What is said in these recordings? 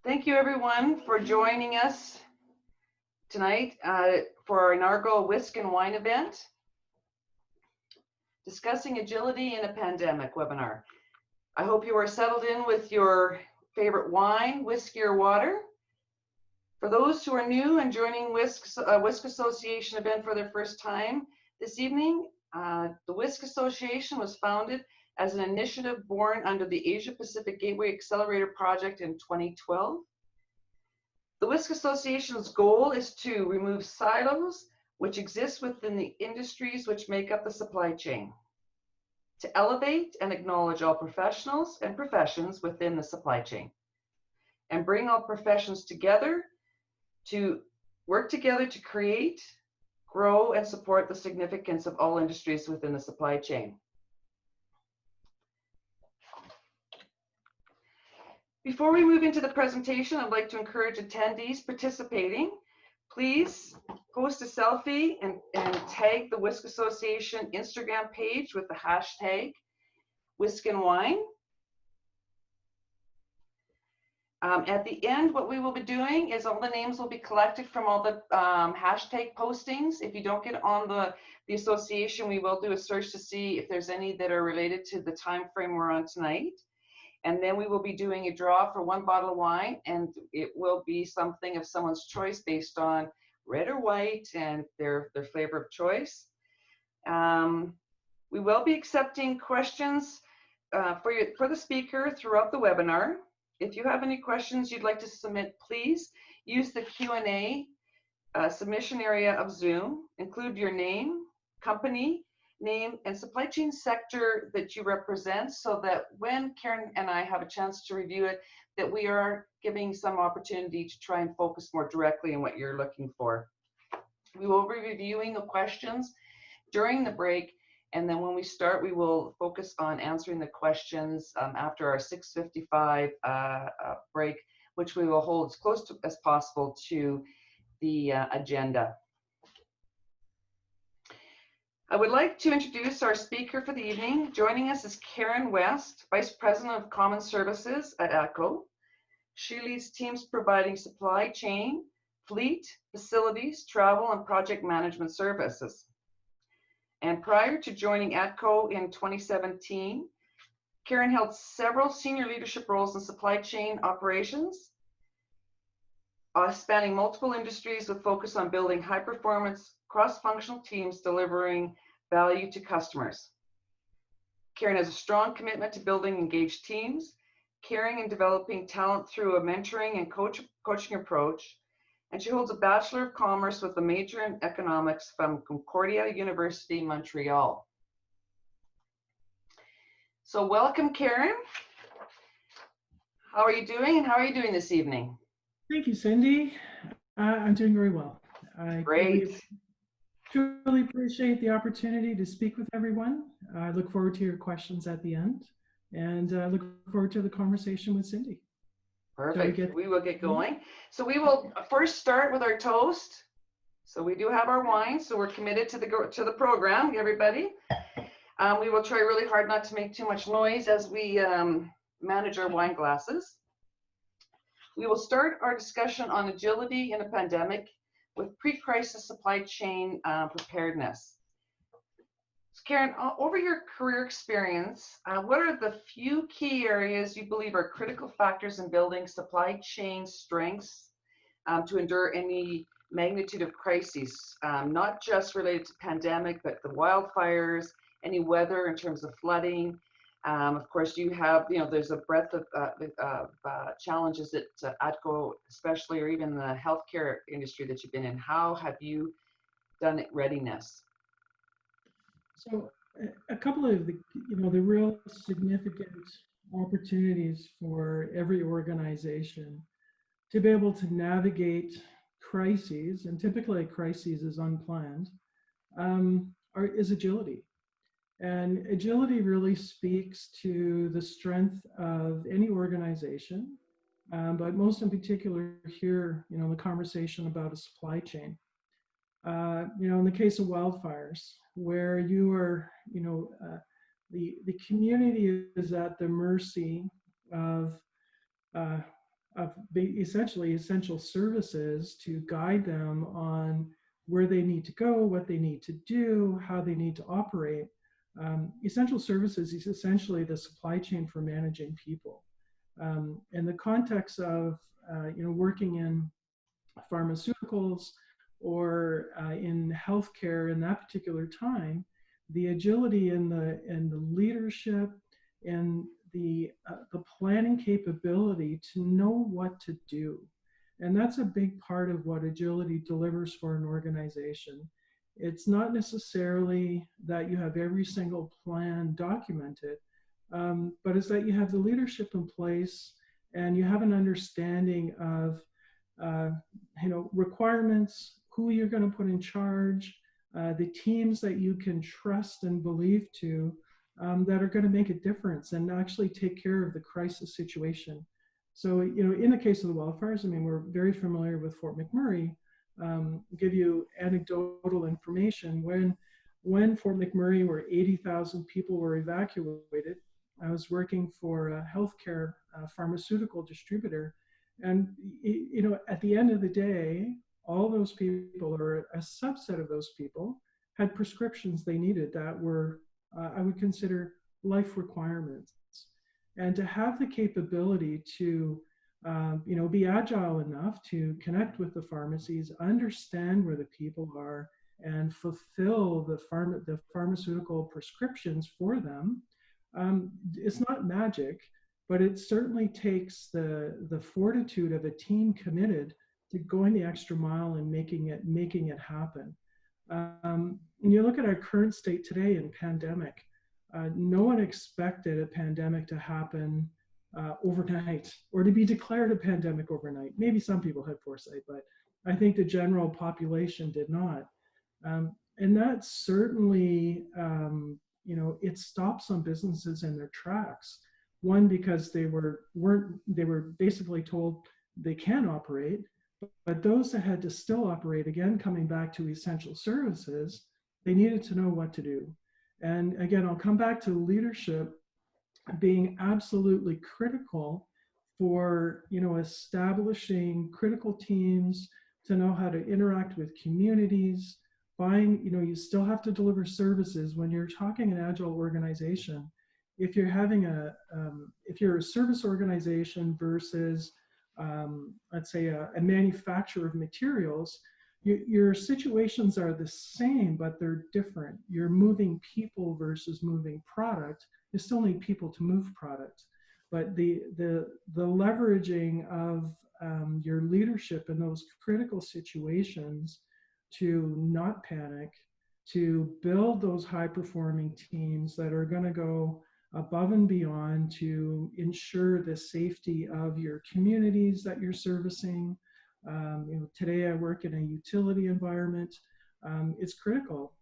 Thank you everyone for joining us tonight for our inaugural Whisk and Wine event, discussing agility in a pandemic webinar. I hope you are settled in with your favorite wine, whiskey, or water. For those who are new and joining Whisk Association event for their first time this evening, the Whisk Association was founded as an initiative born under the Asia Pacific Gateway Accelerator Project in 2012. The WiSC Association's goal is to remove silos which exist within the industries which make up the supply chain, to elevate and acknowledge all professionals and professions within the supply chain, and bring all professions together to work together to create, grow, and support the significance of all industries within the supply chain. Before we move into the presentation, I'd like to encourage attendees participating. Please post a selfie and tag the WiSC Association Instagram page with the hashtag Whisk and Wine. At the end, what we will be doing is all the names will be collected from all the hashtag postings. If you don't get on the association, we will do a search to see if there's any that are related to the time frame we're on tonight. And then we will be doing a draw for one bottle of wine, and it will be something of someone's choice based on red or white and their flavor of choice. We will be accepting questions for the speaker throughout the webinar. If you have any questions you'd like to submit, please use the Q&A submission area of Zoom. Include your name, company name, and supply chain sector that you represent, so that when Karen and I have a chance to review it, that we are giving some opportunity to try and focus more directly on what you're looking for. We will be reviewing the questions during the break, and then when we start, we will focus on answering the questions after our 6:55 break, which we will hold as close as possible to the agenda. I would like to introduce our speaker for the evening. Joining us is Karen West, Vice President of Common Services at ATCO. She leads teams providing supply chain, fleet, facilities, travel, and project management services. And prior to joining ATCO in 2017, Karen held several senior leadership roles in supply chain operations, spanning multiple industries with focus on building high-performance, cross-functional teams delivering value to customers. Karen has a strong commitment to building engaged teams, caring and developing talent through a mentoring and coaching approach, and she holds a Bachelor of Commerce with a major in economics from Concordia University, Montreal. So welcome, Karen. How are you doing, and how are you doing this evening? Thank you, Cindy. I'm doing very well. Great. Truly appreciate the opportunity to speak with everyone. I look forward to your questions at the end, and I look forward to the conversation with Cindy. Perfect. We will get going. So we will first start with our toast. So we do have our wine, so we're committed to the program, everybody. We will try really hard not to make too much noise as we manage our wine glasses. We will start our discussion on agility in a pandemic with pre-crisis supply chain preparedness. So Karen, over your career experience, what are the few key areas you believe are critical factors in building supply chain strengths to endure any magnitude of crises, not just related to pandemic, but the wildfires, any weather in terms of flooding? Of course, you have, there's a breadth of challenges that ATCO, especially, or even the healthcare industry that you've been in. How have you done it readiness? So a couple of the real significant opportunities for every organization to be able to navigate crises, and typically a crisis is unplanned, is agility. And agility really speaks to the strength of any organization, but most in particular here, the conversation about a supply chain. In the case of wildfires, where you are, the community is at the mercy of essentially essential services to guide them on where they need to go, what they need to do, how they need to operate. Essential services is essentially the supply chain for managing people. In the context of working in pharmaceuticals or in healthcare in that particular time, the agility and the leadership and the planning capability to know what to do. And that's a big part of what agility delivers for an organization. It's not necessarily that you have every single plan documented, but it's that you have the leadership in place and you have an understanding of uh, requirements, who you're going to put in charge, the teams that you can trust and believe to, that are going to make a difference and actually take care of the crisis situation. So, in the case of the wildfires, I mean, we're very familiar with Fort McMurray. Give you anecdotal information. When Fort McMurray, where 80,000 people were evacuated, I was working for a healthcare pharmaceutical distributor. And, at the end of the day, all those people, or a subset of those people, had prescriptions they needed that were, I would consider, life requirements. And to have the capability to, be agile enough to connect with the pharmacies, understand where the people are, and fulfill the pharmaceutical prescriptions for them, it's not magic, but it certainly takes the fortitude of a team committed to going the extra mile and making it happen. And you look at our current state today in pandemic. No one expected a pandemic to happen overnight or to be declared a pandemic overnight. Maybe some people had foresight, but I think the general population did not. And that certainly, it stopped some businesses in their tracks. One, because they were basically told they can operate, but those that had to still operate, again, coming back to essential services, they needed to know what to do. And again, I'll come back to leadership being absolutely critical for, establishing critical teams to know how to interact with communities. You still have to deliver services when you're talking an agile organization. If you're having if you're a service organization versus, let's say, a manufacturer of materials, your situations are the same, but they're different. You're moving people versus moving product. You still need people to move product, but the leveraging of your leadership in those critical situations to not panic, to build those high-performing teams that are going to go above and beyond to ensure the safety of your communities that you're servicing. Today I work in a utility environment. It's critical.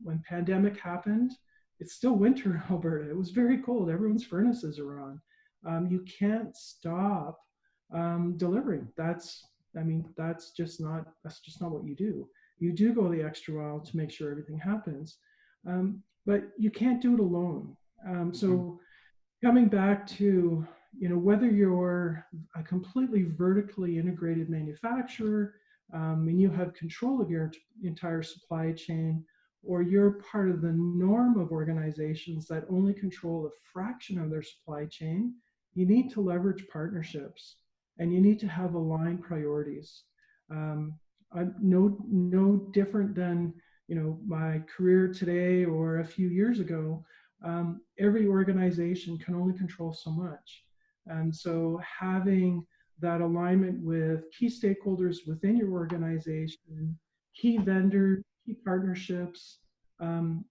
When pandemic happened, it's still winter in Alberta. It was very cold. Everyone's furnaces are on. You can't stop delivering. That's just not what you do. You do go the extra mile to make sure everything happens, but you can't do it alone. So coming back to, whether you're a completely vertically integrated manufacturer, and you have control of your entire supply chain, or you're part of the norm of organizations that only control a fraction of their supply chain, you need to leverage partnerships and you need to have aligned priorities. I'm no different than, my career today or a few years ago. Every organization can only control so much. And so having that alignment with key stakeholders within your organization, key vendors, key partnerships,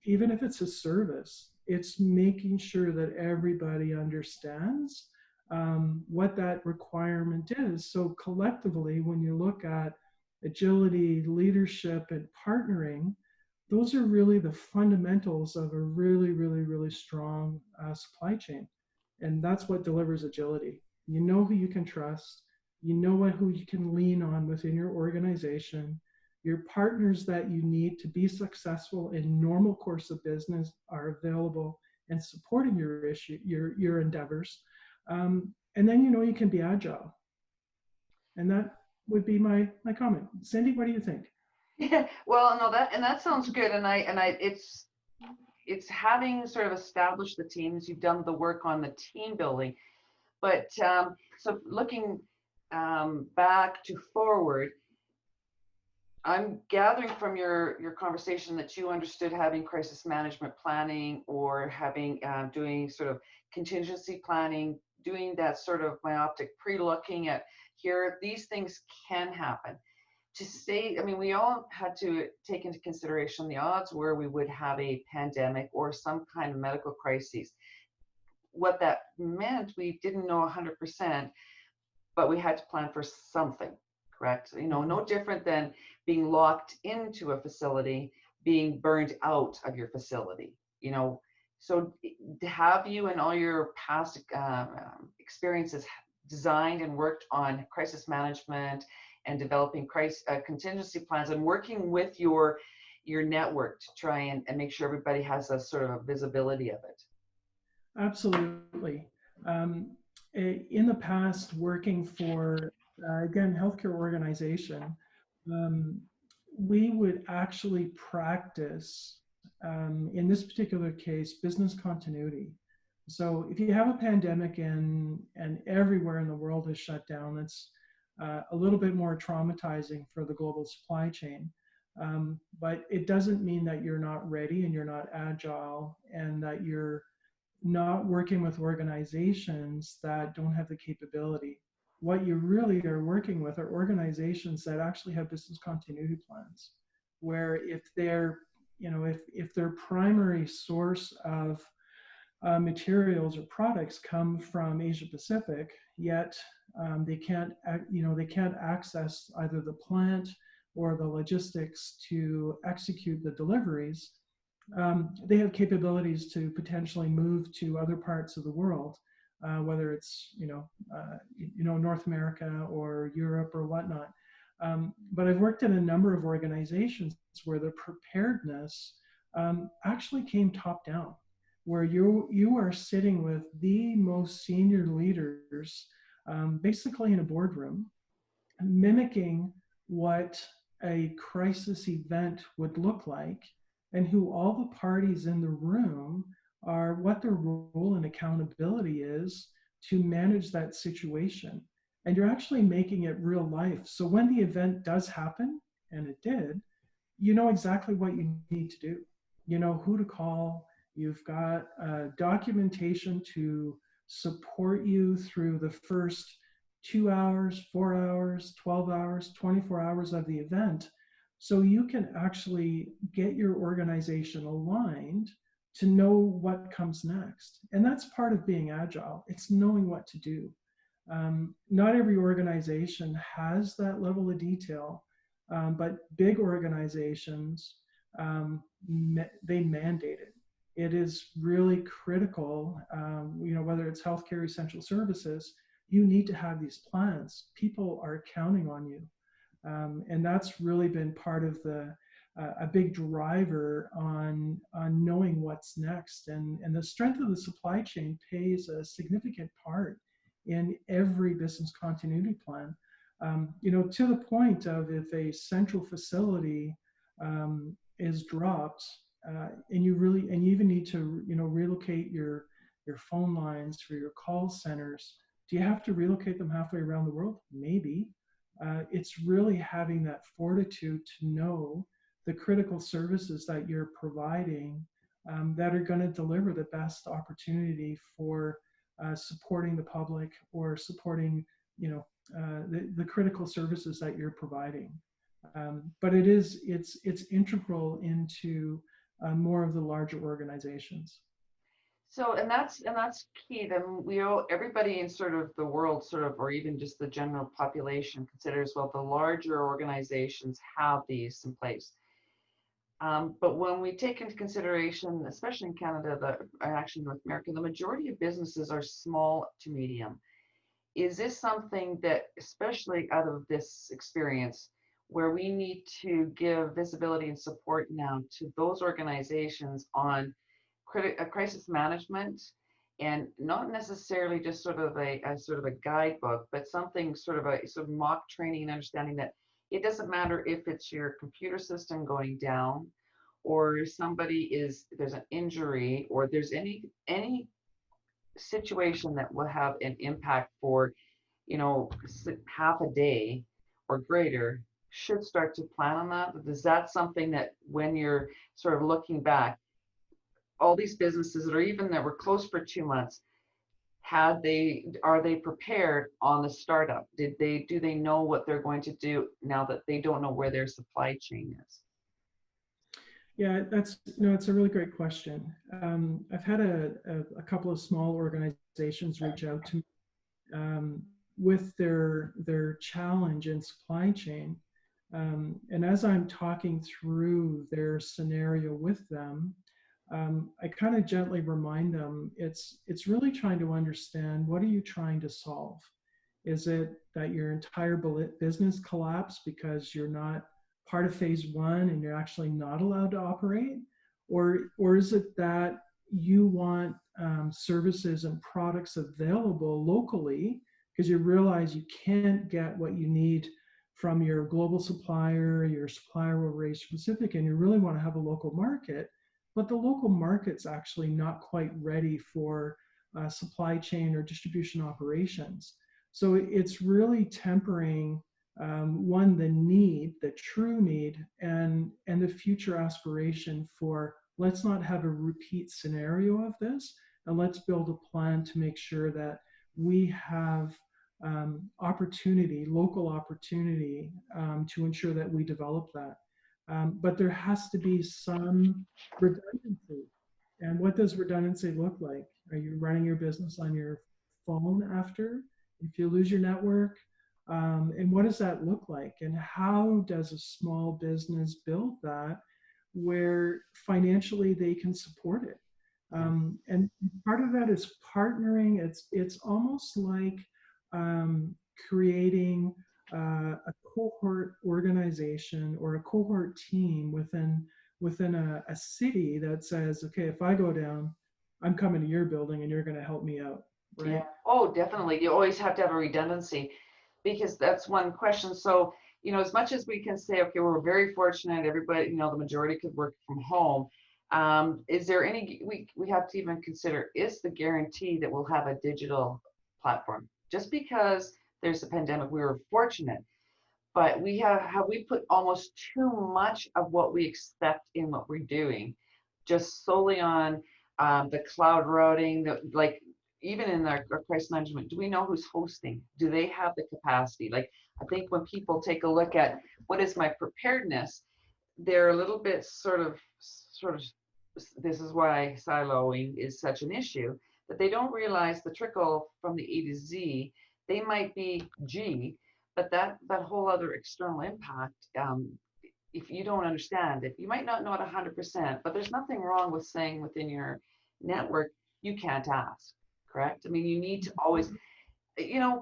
even if it's a service, it's making sure that everybody understands what that requirement is. So collectively, when you look at agility, leadership, and partnering, those are really the fundamentals of a really, really, really strong supply chain. And that's what delivers agility. You know who you can trust, you know who you can lean on within your organization. Your partners that you need to be successful in normal course of business are available and supporting your endeavors. And then you can be agile. And that would be my comment. Cindy, what do you think? Yeah, well, no, that sounds good. It's having sort of established the teams, you've done the work on the team building. But so looking back to forward, I'm gathering from your conversation that you understood having crisis management planning or having doing sort of contingency planning, doing that sort of myopic pre-looking at here, these things can happen. To say, I mean, we all had to take into consideration the odds where we would have a pandemic or some kind of medical crisis. What that meant, we didn't know 100%, but we had to plan for something, correct? You know, no different than being locked into a facility, being burned out of your facility, you know. So have you and all your past experiences designed and worked on crisis management and developing crisis contingency plans and working with your network to try and make sure everybody has a sort of a visibility of it? Absolutely. In the past, working for, again, healthcare organization, um, we would actually practice, in this particular case, business continuity. So if you have a pandemic and everywhere in the world is shut down, that's a little bit more traumatizing for the global supply chain. But it doesn't mean that you're not ready and you're not agile and that you're not working with organizations that don't have the capability. What you really are working with are organizations that actually have business continuity plans, where if they're, if their primary source of materials or products come from Asia Pacific, yet they can't, they can't access either the plant or the logistics to execute the deliveries. They have capabilities to potentially move to other parts of the world, whether it's North America or Europe or whatnot. But I've worked in a number of organizations where the preparedness actually came top down, where you are sitting with the most senior leaders, basically in a boardroom, mimicking what a crisis event would look like and who all the parties in the room are, what their role and accountability is to manage that situation. And you're actually making it real life. So when the event does happen, and it did, you know exactly what you need to do. You know who to call. You've got documentation to support you through the first 2 hours, 4 hours, 12 hours, 24 hours of the event. So you can actually get your organization aligned to know what comes next. And that's part of being agile. It's knowing what to do. Not every organization has that level of detail, but big organizations, they mandate it. It is really critical, whether it's healthcare essential services, you need to have these plans. People are counting on you. And that's really been part of a big driver on knowing what's next. And the strength of the supply chain plays a significant part in every business continuity plan. To the point of if a central facility is dropped, and you even need to relocate your phone lines for your call centers. Do you have to relocate them halfway around the world? Maybe. It's really having that fortitude to know the critical services that you're providing that are going to deliver the best opportunity for supporting the public or supporting the critical services that you're providing. But it's integral into more of the larger organizations. So, and that's key. Then everybody in sort of the world, sort of, or even just the general population, considers, well, the larger organizations have these in place. But when we take into consideration, especially in Canada, actually North America, the majority of businesses are small to medium. Is this something that, especially out of this experience, where we need to give visibility and support now to those organizations on crisis management and not necessarily just sort of a sort of a guidebook, but something sort of a sort of mock training and understanding that it doesn't matter if it's your computer system going down, or somebody there's an injury, or there's any situation that will have an impact for, half a day or greater, should start to plan on that. Is that something that when you're sort of looking back, all these businesses that are even that were closed for 2 months, are they prepared on the startup? Do they know what they're going to do now that they don't know where their supply chain is? Yeah, it's a really great question. I've had a couple of small organizations reach out to me with their challenge in supply chain. And as I'm talking through their scenario with them, I kind of gently remind them it's really trying to understand, what are you trying to solve? Is it that your entire business collapsed because you're not part of phase one and you're actually not allowed to operate? Or is it that you want services and products available locally because you realize you can't get what you need from your global supplier, your supplier over Asia Pacific, and you really want to have a local market, but the local market's actually not quite ready for supply chain or distribution operations. So it's really tempering the true need, and the future aspiration for, let's not have a repeat scenario of this, and let's build a plan to make sure that we have local opportunity to ensure that we develop that. But there has to be some redundancy. And what does redundancy look like? Are you running your business on your phone after? If you lose your network, and what does that look like? And how does a small business build that where financially they can support it? And part of that is partnering. It's almost like creating a cohort organization or a cohort team within a city that says, okay, if I go down, I'm coming to your building and you're going to help me out, right? Yeah. Oh, definitely. You always have to have a redundancy, because that's one question. So, as much as we can say, okay, we're very fortunate, everybody, the majority could work from home. Is there we have to even consider, is the guarantee that we'll have a digital platform? Just because there's a pandemic, we were fortunate, but we put almost too much of what we expect in what we're doing just solely on the cloud routing, even in our crisis management, do we know who's hosting? Do they have the capacity? Like, I think when people take a look at what is my preparedness, they're a little bit sort of, this is why siloing is such an issue, that they don't realize the trickle from the A to Z. They might be G, but that whole other external impact, if you don't understand it, you might not know it 100%, but there's nothing wrong with saying within your network, you can't ask. Correct? I mean, you need to always,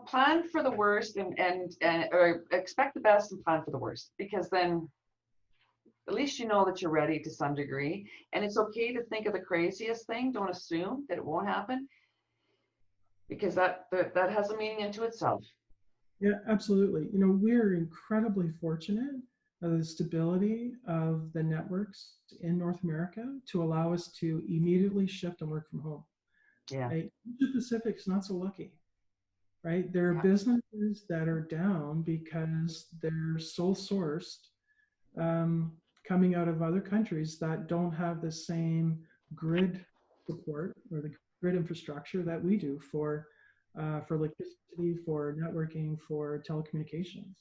plan for the worst or expect the best and plan for the worst, because then at least you know that you're ready to some degree. And it's okay to think of the craziest thing. Don't assume that it won't happen, because that has a meaning into itself. Yeah, absolutely. We're incredibly fortunate of the stability of the networks in North America to allow us to immediately shift and work from home. Yeah. Right? Asia Pacific's not so lucky, right? There are businesses that are down because they're sole sourced, coming out of other countries that don't have the same grid support or the grid infrastructure that we do for electricity, for networking, for telecommunications.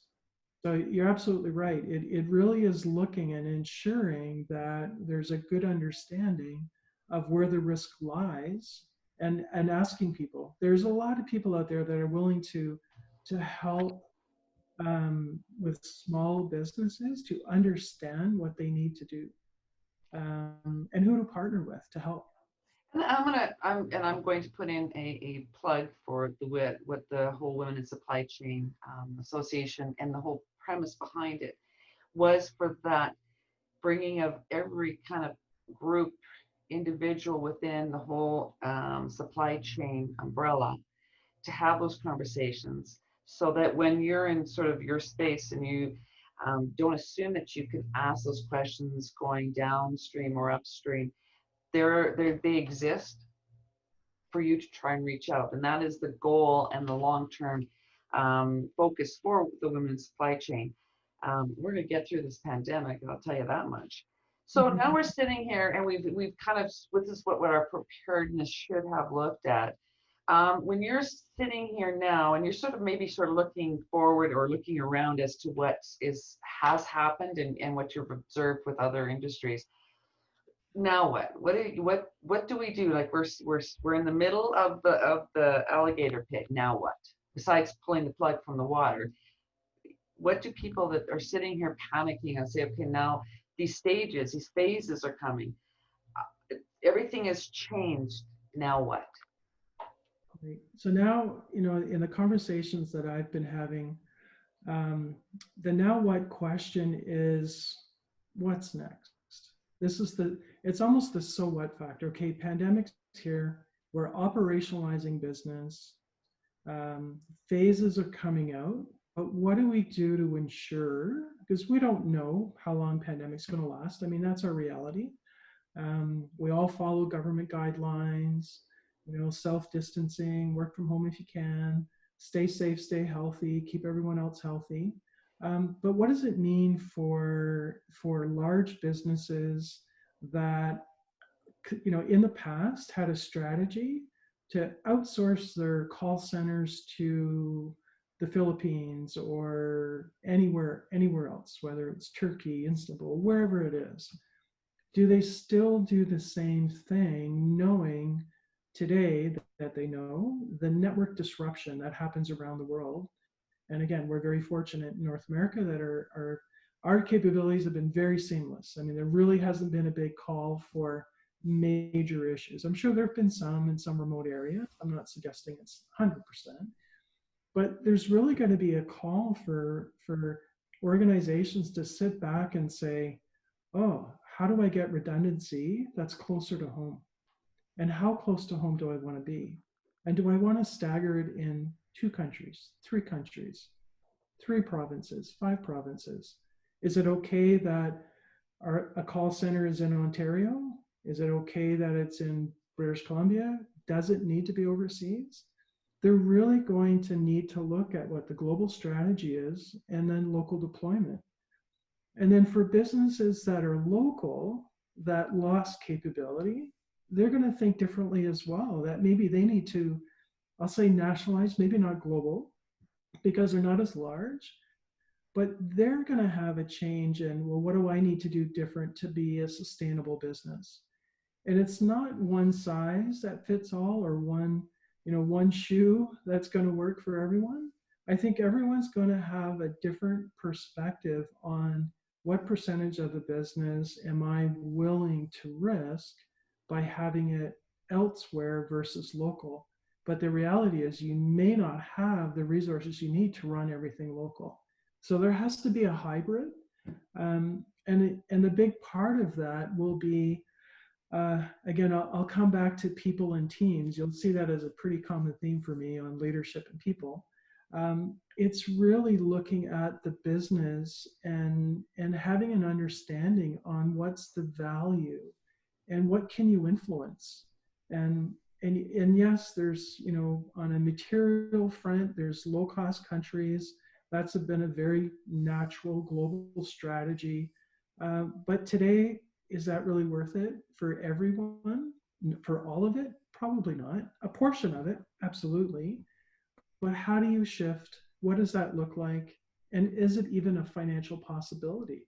So you're absolutely right. It really is looking and ensuring that there's a good understanding of where the risk lies, and asking people. There's a lot of people out there that are willing to help with small businesses to understand what they need to do, and who to partner with to help. And I'm going to put in a plug for what the whole Women in Supply Chain Association, and the whole premise behind it was for that bringing of every kind of group individual within the whole supply chain umbrella to have those conversations, so that when you're in sort of your space and you don't assume that you can ask those questions going downstream or upstream, they exist for you to try and reach out. And that is the goal and the long-term focus for the women's supply chain. We're going to get through this pandemic, I'll tell you that much. So now we're sitting here and we've kind of, this is what our preparedness should have looked at. When you're sitting here now and you're sort of maybe sort of looking forward or looking around as to what has happened and what you've observed with other industries, now what? What do we do? Like we're in the middle of the alligator pit. Now what? Besides pulling the plug from the water, what do people that are sitting here panicking and say, okay, now these stages, these phases are coming. Everything has changed. Now what? Great. So now, in the conversations that I've been having, the now what question is, what's next? It's almost the so what factor. Okay, pandemic's here, we're operationalizing business, phases are coming out, but what do we do to ensure, because we don't know how long pandemic's going to last. I mean, that's our reality. We all follow government guidelines, self-distancing, work from home if you can, stay safe, stay healthy, keep everyone else healthy. But what does it mean for large businesses that, in the past had a strategy to outsource their call centers to the Philippines or anywhere else, whether it's Turkey, Istanbul, wherever it is? Do they still do the same thing, knowing today that they know the network disruption that happens around the world? And again, we're very fortunate in North America that our capabilities have been very seamless. I mean, there really hasn't been a big call for major issues. I'm sure there have been some in some remote area. I'm not suggesting it's 100%, but there's really going to be a call for organizations to sit back and say, oh, how do I get redundancy that's closer to home? And how close to home do I want to be? And do I want to stagger it in 2 countries, 3 countries, 3 provinces, 5 provinces? Is it okay that a call center is in Ontario? Is it okay that it's in British Columbia? Does it need to be overseas? They're really going to need to look at what the global strategy is and then local deployment. And then for businesses that are local, that lost capability, they're going to think differently as well, that maybe they need to, I'll say nationalize, maybe not global, because they're not as large, but they're going to have a change in, well, what do I need to do different to be a sustainable business? And it's not one size that fits all, or one shoe that's going to work for everyone. I think everyone's going to have a different perspective on what percentage of the business am I willing to risk by having it elsewhere versus local. But the reality is you may not have the resources you need to run everything local. So there has to be a hybrid. And the big part of that will be, again, I'll come back to people and teams. You'll see that as a pretty common theme for me on leadership and people. It's really looking at the business and having an understanding on what's the value and what can you influence. And yes, there's, on a material front, there's low cost countries. That's been a very natural global strategy. But today, is that really worth it for everyone? For all of it? Probably not. A portion of it, absolutely. But how do you shift? What does that look like? And is it even a financial possibility?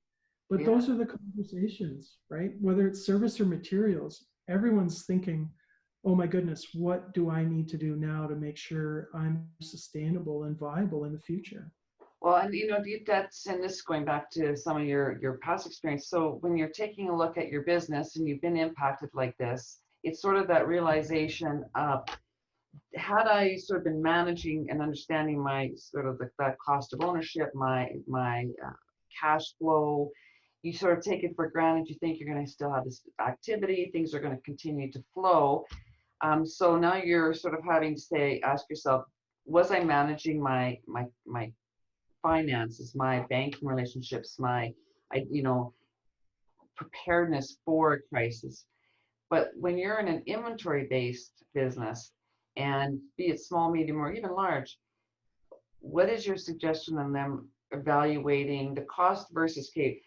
But those are the conversations, right? Whether it's service or materials, everyone's thinking, oh my goodness, what do I need to do now to make sure I'm sustainable and viable in the future? Well, and that's, and this is going back to some of your past experience. So when you're taking a look at your business and you've been impacted like this, it's sort of that realization of, had I sort of been managing and understanding my sort of that cost of ownership, my cash flow, you sort of take it for granted. You think you're going to still have this activity, things are going to continue to flow. So now you're sort of having to ask yourself, was I managing my finances, my banking relationships, preparedness for a crisis? But when you're in an inventory-based business, and be it small, medium, or even large, what is your suggestion on them evaluating the cost versus, okay,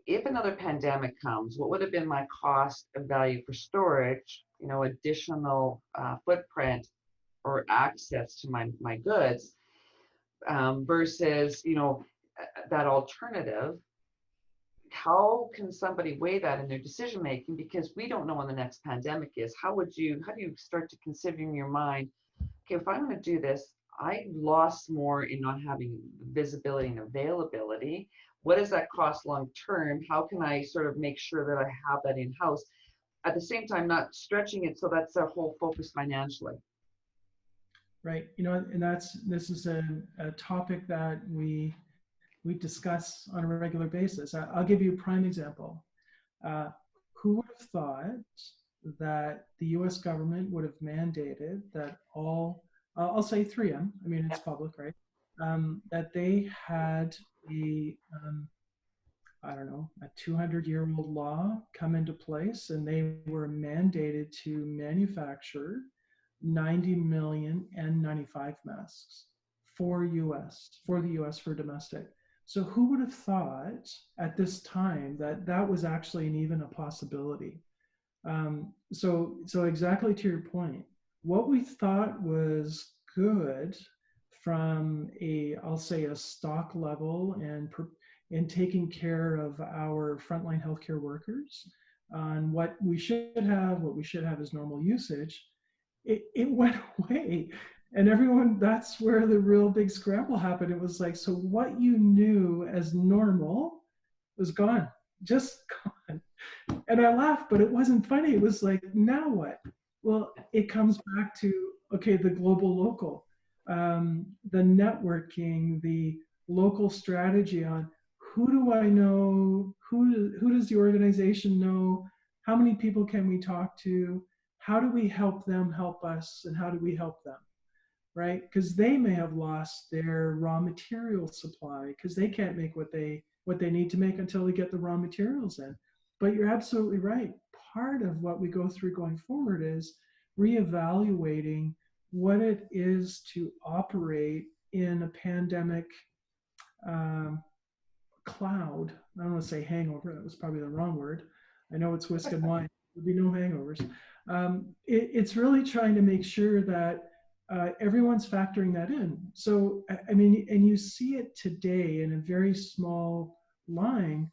if another pandemic comes, what would have been my cost of value for storage, additional footprint or access to my goods, versus, that alternative? How can somebody weigh that in their decision making? Because we don't know when the next pandemic is. How do you start to consider in your mind, okay, if I'm going to do this, I lost more in not having visibility and availability. What does that cost long term? How can I sort of make sure that I have that in house? At the same time, not stretching it so that's our whole focus financially. Right. And this is a topic that we discuss on a regular basis. I'll give you a prime example. Who would have thought that the US government would have mandated that all, I'll say 3M, I mean, it's public, right? That they had I don't know, a 200-year-old law come into place, and they were mandated to manufacture 90 million N95 masks for the US for domestic. So who would have thought at this time that that was actually even a possibility? So exactly to your point, what we thought was good from I'll say a stock level and taking care of our frontline healthcare workers on what we should have as normal usage, it went away. And everyone, that's where the real big scramble happened. It was like, so what you knew as normal was gone, just gone. And I laughed, but it wasn't funny. It was like, now what? Well, it comes back to, okay, the global local, the networking, the local strategy on who do I know, who does the organization know, how many people can we talk to, how do we help them help us, and how do we help them? Right? Because they may have lost their raw material supply because they can't make what they need to make until they get the raw materials in. But you're absolutely right. Part of what we go through going forward is reevaluating what it is to operate in a pandemic cloud. I don't want to say hangover. That was probably the wrong word. I know it's whiskey and wine. There'll be no hangovers. It's really trying to make sure that everyone's factoring that in. So, I mean, and you see it today in a very small line.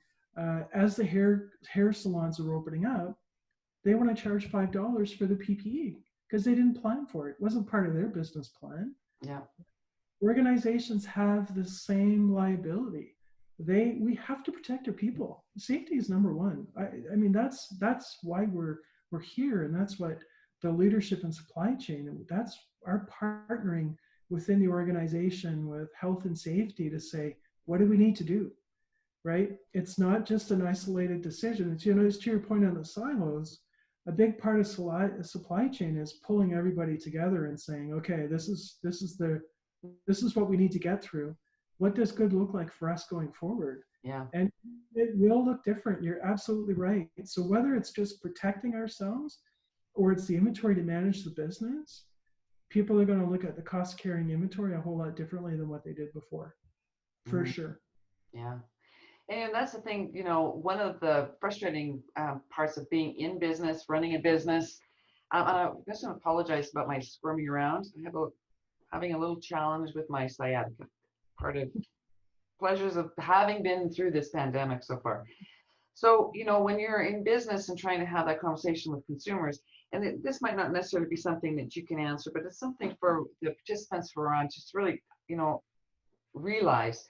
As the hair salons are opening up, they want to charge $5 for the PPE because they didn't plan for it. It wasn't part of their business plan. Yeah. Organizations have the same liability. We have to protect our people. Safety is number one. I mean, that's why we're here, and that's what the leadership and supply chain, and that's our partnering within the organization with health and safety to say, what do we need to do, right? It's not just an isolated decision. It's, it's to your point on the silos, a big part of supply chain is pulling everybody together and saying, okay, this is what we need to get through. What does good look like for us going forward? Yeah. And it will look different. You're absolutely right. So whether it's just protecting ourselves or it's the inventory to manage the business, people are going to look at the cost carrying inventory a whole lot differently than what they did before, for sure. Yeah. And that's the thing, one of the frustrating parts of being in business, running a business. I just want to apologize about my squirming around. I have having a little challenge with my sciatica, part of pleasures of having been through this pandemic so far. So, when you're in business and trying to have that conversation with consumers, and this might not necessarily be something that you can answer, but it's something for the participants who are on just really, realize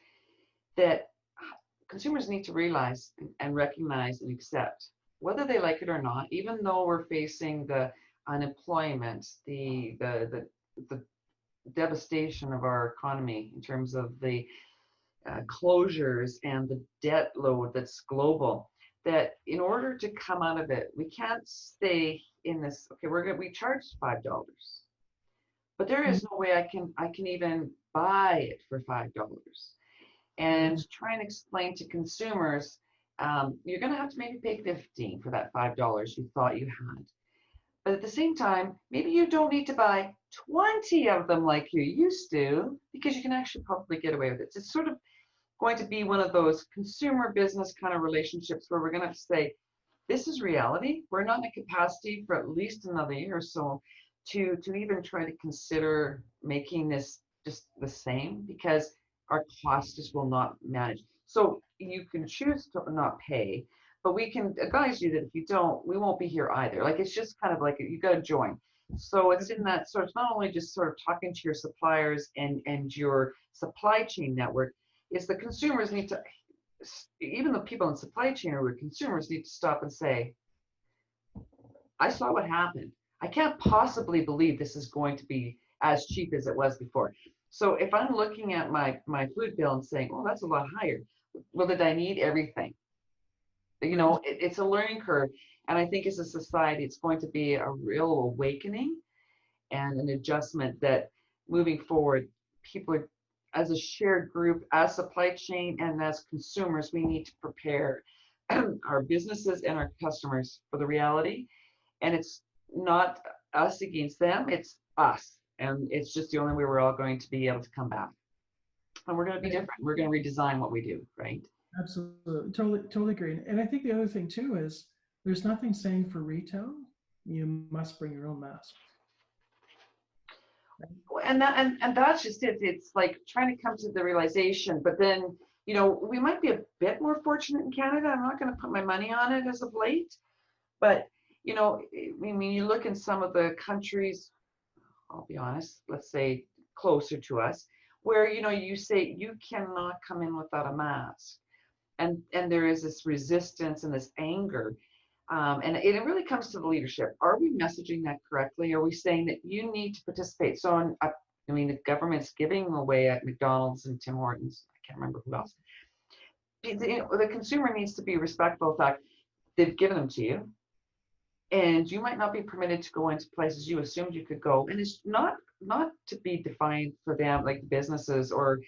that consumers need to realize and recognize and accept, whether they like it or not, even though we're facing the unemployment, the devastation of our economy in terms of the closures and the debt load that's global, that in order to come out of it, we can't stay in this, okay, we charge $5, but there is no way I can even buy it for $5. And try and explain to consumers, you're going to have to maybe pay 15 for that $5 you thought you had. But at the same time, maybe you don't need to buy 20 of them like you used to, because you can actually probably get away with it. It's sort of going to be one of those consumer business kind of relationships where we're going to have to say, this is reality. We're not in a capacity for at least another year or so to even try to consider making this just the same, because our costs just will not manage. So you can choose to not pay, but we can advise you that if you don't, we won't be here either. Like, it's just kind of like you got to join. So it's in that sort of, not only just sort of talking to your suppliers and your supply chain network, is the consumers need to, even the people in supply chain or consumers need to stop and say, I saw what happened. I can't possibly believe this is going to be as cheap as it was before. So if I'm looking at my food bill and saying, oh, that's a lot higher, well, did I need everything? You know, it's a learning curve. And I think as a society, it's going to be a real awakening and an adjustment that moving forward, people are, as a shared group, as supply chain and as consumers, we need to prepare our businesses and our customers for the reality. And it's not us against them, it's us. And it's just the only way we're all going to be able to come back. And we're going to be different. We're going to redesign what we do, right? Absolutely. Totally agree. And I think the other thing too is there's nothing saying for retail, you must bring your own mask. And that's just it. It's like trying to come to the realization, but then, you know, we might be a bit more fortunate in Canada. I'm not going to put my money on it as of late, but you know, I mean, you look in some of the countries, I'll be honest, let's say closer to us, where, you know, you say you cannot come in without a mask. And there is this resistance and this anger. And it really comes to the leadership. Are we messaging that correctly? Are we saying that you need to participate? So, I mean, the government's giving away at McDonald's and Tim Hortons. I can't remember who else. The consumer needs to be respectful of the fact they've given them to you. And you might not be permitted to go into places you assumed you could go. And it's not to be defined for them, like businesses or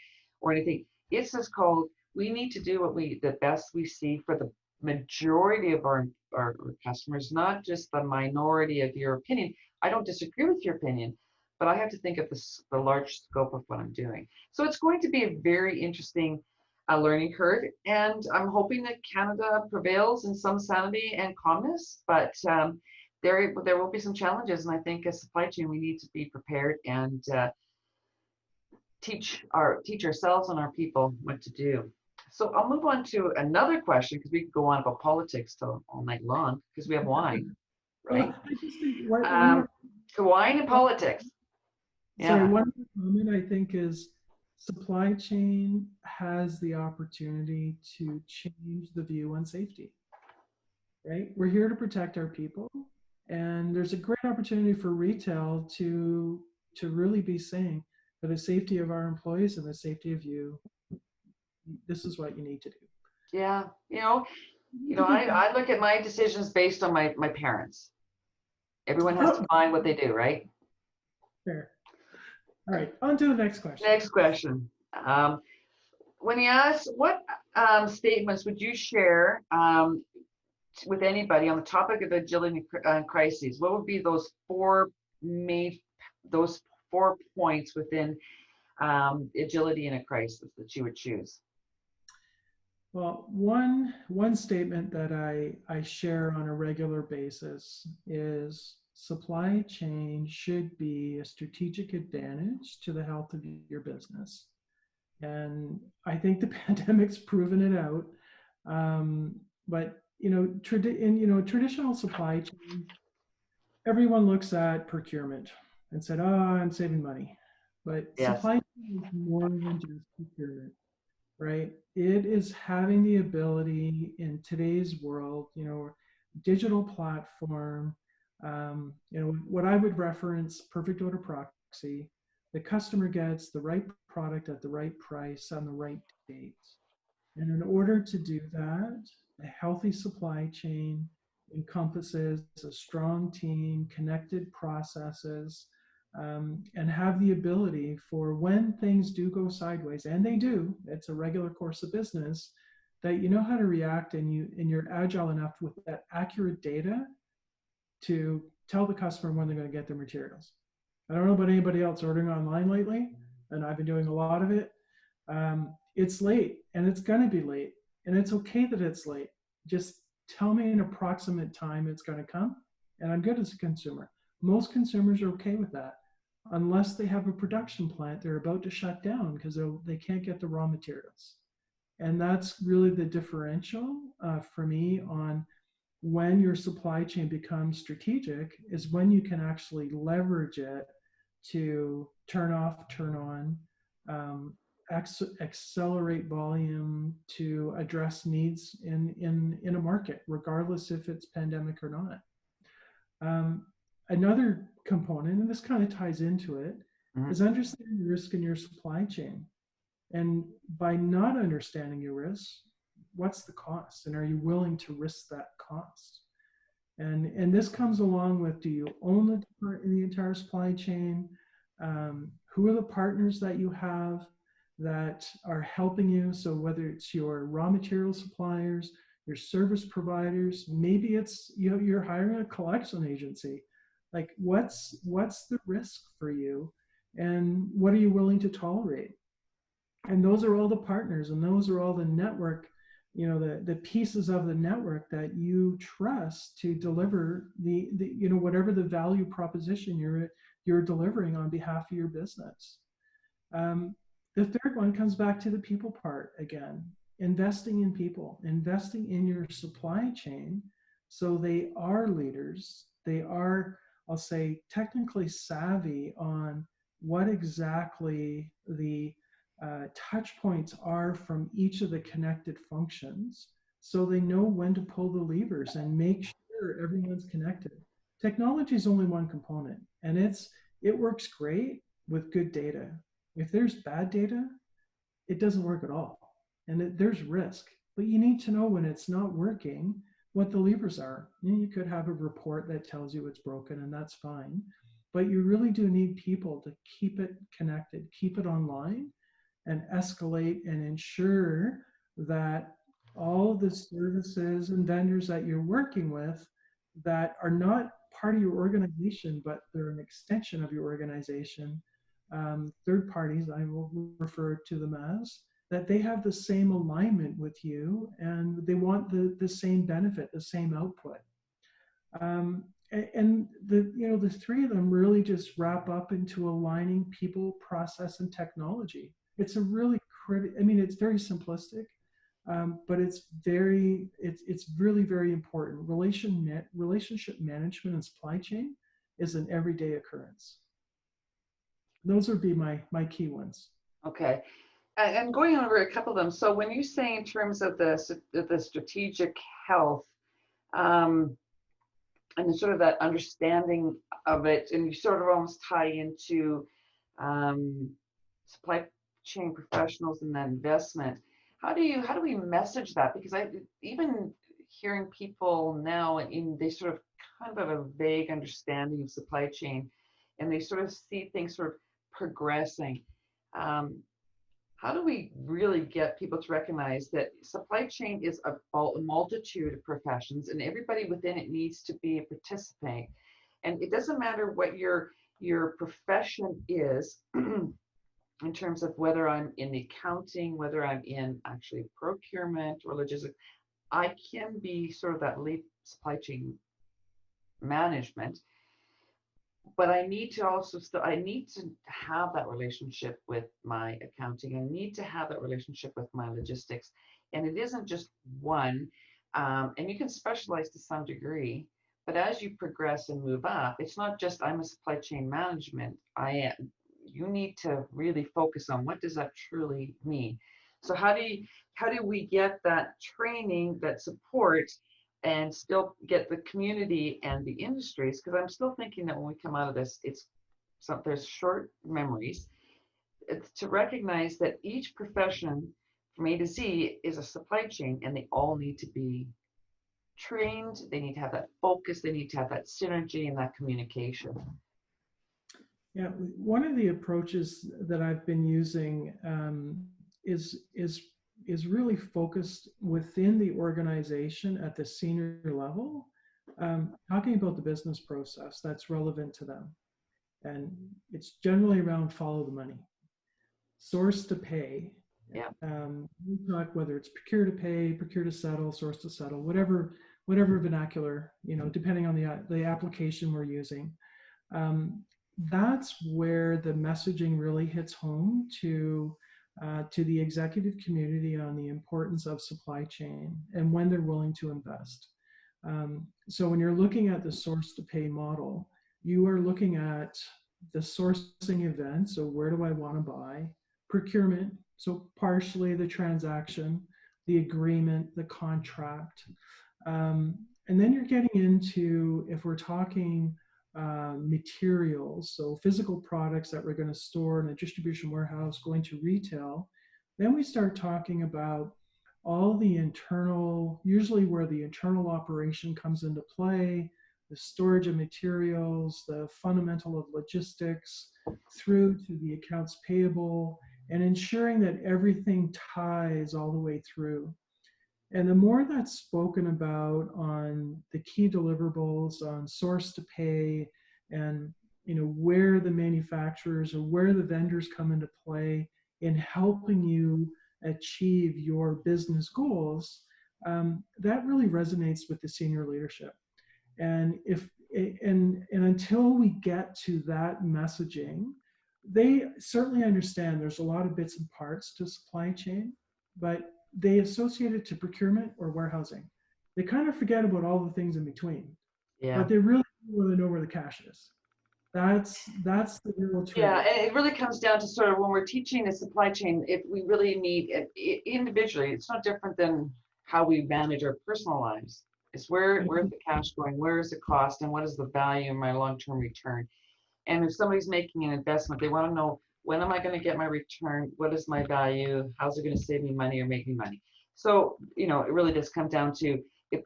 anything. It's just called, we need to do the best we see for the majority of our customers, not just the minority of your opinion. I don't disagree with your opinion, but I have to think of the large scope of what I'm doing. So it's going to be a very interesting learning curve, and I'm hoping that Canada prevails in some sanity and calmness, but there will be some challenges, and I think as supply chain we need to be prepared and teach ourselves and our people what to do. So I'll move on to another question, because we could go on about politics till all night long, because we have wine, right? Wine and politics. Yeah. Sorry, one comment I think is supply chain has the opportunity to change the view on safety, right? We're here to protect our people, and there's a great opportunity for retail to really be saying, for the safety of our employees and the safety of you, this is what you need to do. Yeah, you know, I look at my decisions based on my parents. Everyone has to find what they do, right? Fair. All right, on to the next question. Next question. When you ask, what statements would you share with anybody on the topic of agility and crises? What would be those four points within agility in a crisis that you would choose? Well, one statement that I share on a regular basis is supply chain should be a strategic advantage to the health of your business. And I think the pandemic's proven it out. But traditional supply chain, everyone looks at procurement and said, "Oh, I'm saving money." But yes, supply chain is more than just procurement, right? It is having the ability in today's world, digital platform, what I would reference perfect order proxy, the customer gets the right product at the right price on the right dates. And in order to do that, a healthy supply chain encompasses a strong team, connected processes, and have the ability for when things do go sideways, and they do, it's a regular course of business, that you know how to react and you're agile enough with that accurate data to tell the customer when they're going to get their materials. I don't know about anybody else ordering online lately, and I've been doing a lot of it. It's late and it's going to be late, and it's okay that it's late. Just tell me an approximate time it's going to come, and I'm good as a consumer. Most consumers are okay with that, unless they have a production plant they're about to shut down because they can't get the raw materials. And that's really the differential for me on when your supply chain becomes strategic, is when you can actually leverage it to turn off, turn on, accelerate volume to address needs in a market, regardless if it's pandemic or not. Another component, and this kind of ties into it, is understanding the risk in your supply chain. And by not understanding your risk, what's the cost? And are you willing to risk that cost? And this comes along with, do you own the entire supply chain? Who are the partners that you have that are helping you? So whether it's your raw material suppliers, your service providers, maybe it's you're hiring a collection agency. Like what's the risk for you, and what are you willing to tolerate? And those are all the partners, and those are all the network, the pieces of the network that you trust to deliver the whatever the value proposition you're delivering on behalf of your business. The third one comes back to the people part again. Investing in people, investing in your supply chain, so they are leaders. They are, I'll say, technically savvy on what exactly the touch points are from each of the connected functions, so they know when to pull the levers and make sure everyone's connected. Technology is only one component, and it works great with good data. If there's bad data, it doesn't work at all, and there's risk. But you need to know when it's not working, what the levers are. You could have a report that tells you it's broken, and that's fine. But you really do need people to keep it connected, keep it online, and escalate and ensure that all the services and vendors that you're working with that are not part of your organization, but they're an extension of your organization, third parties, I will refer to them as, that they have the same alignment with you and they want the same benefit, the same output. And the three of them really just wrap up into aligning people, process, and technology. It's a really it's very simplistic, but it's really very important. Relationship management and supply chain is an everyday occurrence. Those would be my key ones. Okay. And going over a couple of them. So when you say in terms of the strategic health, and sort of that understanding of it, and you sort of almost tie into supply chain professionals and that investment. How do we message that? Because even hearing people now, they sort of kind of have a vague understanding of supply chain, and they sort of see things sort of progressing. How do we really get people to recognize that supply chain is a multitude of professions, and everybody within it needs to be a participant? And it doesn't matter what your profession is in terms of whether I'm in accounting, whether I'm in actually procurement or logistics. I can be sort of that lead supply chain management, but I need to also I need to have that relationship with my accounting. I need to have that relationship with my logistics, and it isn't just one. And you can specialize to some degree, but as you progress and move up, it's not just I'm a supply chain management. You need to really focus on what does that truly mean. So how do we get that training, that support, and still get the community and the industries? Because I'm still thinking that when we come out of this, it's there's short memories. It's to recognize that each profession from A to Z is a supply chain, and they all need to be trained. They need to have that focus. They need to have that synergy and that communication. Yeah, one of the approaches that I've been using is really focused within the organization at the senior level, talking about the business process that's relevant to them, and it's generally around follow the money, source to pay. Yeah. We talk whether it's procure to pay, procure to settle, source to settle, whatever vernacular, depending on the application we're using. That's where the messaging really hits home to the executive community on the importance of supply chain and when they're willing to invest. So when you're looking at the source to pay model, you are looking at the sourcing event. So where do I want to buy? Procurement. So partially the transaction, the agreement, the contract. And then you're getting into, if we're talking materials, so physical products that we're going to store in a distribution warehouse, going to retail, then we start talking about all the internal, usually where the internal operation comes into play, the storage of materials, the fundamental of logistics, through to the accounts payable, and ensuring that everything ties all the way through. And the more that's spoken about on the key deliverables, on source to pay, and where the manufacturers or where the vendors come into play in helping you achieve your business goals, that really resonates with the senior leadership. And until we get to that messaging, they certainly understand there's a lot of bits and parts to supply chain, but they associate it to procurement or warehousing. They kind of forget about all the things in between, Yeah. but they really want to know where the cash is. That's the real trick. Yeah, and it really comes down to sort of when we're teaching a supply chain, if we really need individually, it's no different than how we manage our personal lives. It's where's the cash going, where is the cost, and what is the value in my long-term return? And if somebody's making an investment, they want to know, when am I going to get my return? What is my value? How's it going to save me money or make me money? So, it really does come down to, if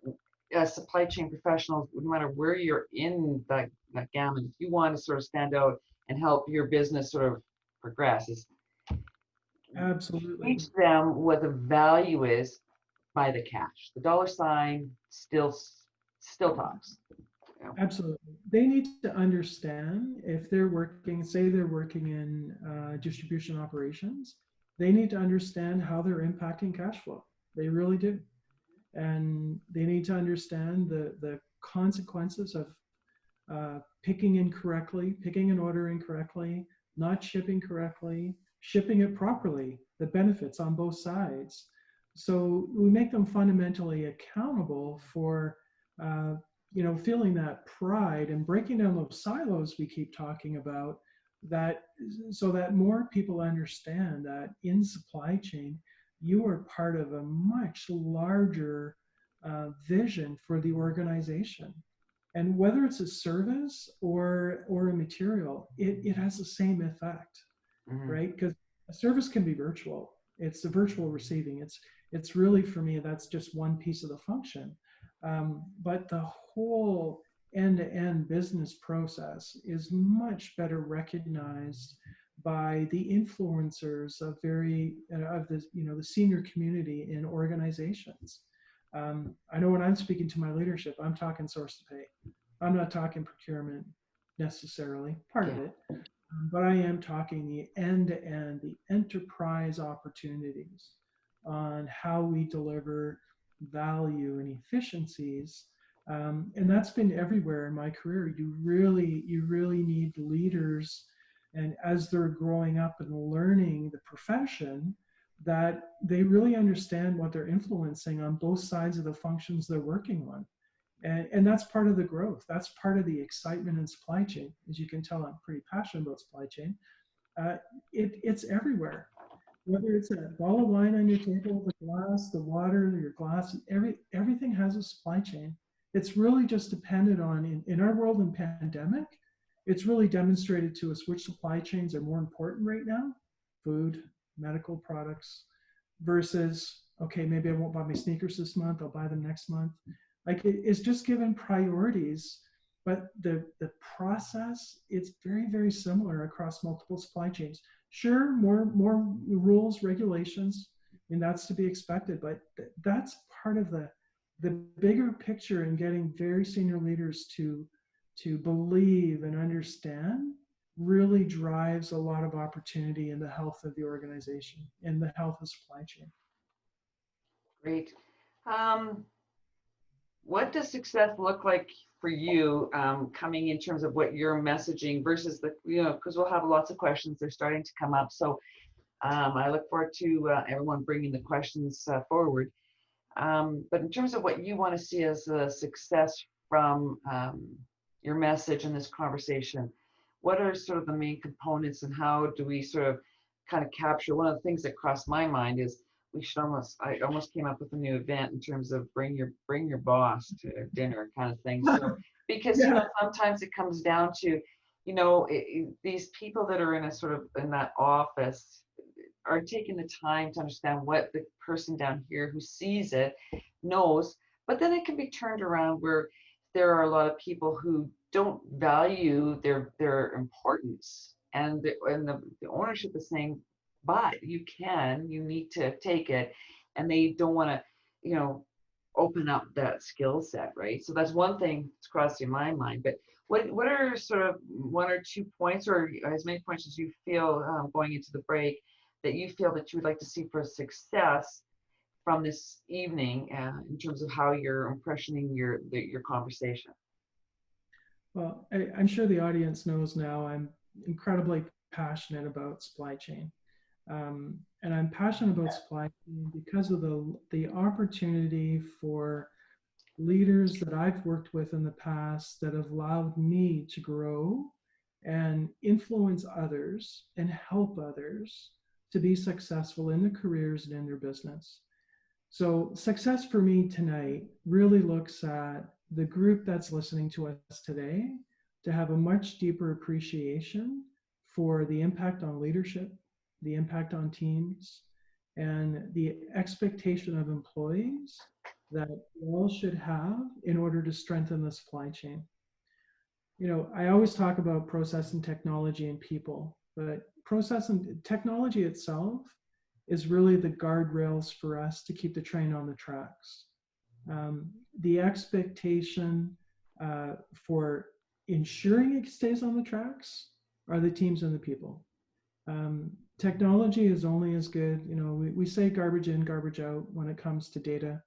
supply chain professionals, no matter where you're in that gamut, if you want to sort of stand out and help your business sort of progress, is Absolutely. teach them what the value is by the cash. The dollar sign still talks. Absolutely. They need to understand, if they're working, say they're working in distribution operations, they need to understand how they're impacting cash flow. They really do. And they need to understand the consequences of picking incorrectly, picking an order incorrectly, not shipping correctly, shipping it properly, the benefits on both sides. So we make them fundamentally accountable for feeling that pride and breaking down those silos we keep talking about, that so that more people understand that in supply chain, you are part of a much larger vision for the organization. And whether it's a service or a material, it has the same effect, right? Because a service can be virtual. It's the virtual receiving. It's really, for me, that's just one piece of the function. But the whole end-to-end business process is much better recognized by the influencers of the senior community in organizations. I know when I'm speaking to my leadership, I'm talking source to pay. I'm not talking procurement necessarily, part of it, but I am talking the end-to-end, the enterprise opportunities on how we deliver value and efficiencies. And that's been everywhere in my career. You really need leaders, and as they're growing up and learning the profession, that they really understand what they're influencing on both sides of the functions they're working on. And that's part of the growth. That's part of the excitement in supply chain. As you can tell, I'm pretty passionate about supply chain. It's everywhere. Whether it's a bottle of wine on your table, the glass, the water, your glass, everything has a supply chain. It's really just dependent on, in our world in pandemic, it's really demonstrated to us which supply chains are more important right now, food, medical products, versus, okay, maybe I won't buy my sneakers this month, I'll buy them next month. Like it's just given priorities, but the process, it's very, very similar across multiple supply chains. Sure, more rules, regulations, and that's to be expected, but that's part of the bigger picture in getting very senior leaders to believe and understand really drives a lot of opportunity in the health of the organization and the health of supply chain. Great. What does success look like for you coming in terms of what you're messaging versus the, because we'll have lots of questions, they're starting to come up. So I look forward to everyone bringing the questions forward. But in terms of what you want to see as a success from your message in this conversation, what are sort of the main components and how do we sort of kind of capture? One of the things that crossed my mind is I almost came up with a new event in terms of bring your boss to dinner kind of thing. So because sometimes it comes down to these people that are in a sort of in that office are taking the time to understand what the person down here who sees it knows, but then it can be turned around where there are a lot of people who don't value their importance, and the ownership is saying, but you need to take it, and they don't want to open up that skill set, right? So that's one thing that's crossing my mind. But what are sort of one or two points, or as many points as you feel going into the break, that you feel that you would like to see for success from this evening in terms of how you're impressioning your conversation? Well, I'm sure the audience knows now I'm incredibly passionate about supply chain. And I'm passionate about supply chain because of the opportunity for leaders that I've worked with in the past that have allowed me to grow and influence others and help others to be successful in their careers and in their business. So success for me tonight really looks at the group that's listening to us today to have a much deeper appreciation for the impact on leadership, the impact on teams, and the expectation of employees that we all should have in order to strengthen the supply chain. I always talk about process and technology and people, but process and technology itself is really the guardrails for us to keep the train on the tracks. The expectation for ensuring it stays on the tracks are the teams and the people. Technology is only as good, we say garbage in, garbage out when it comes to data.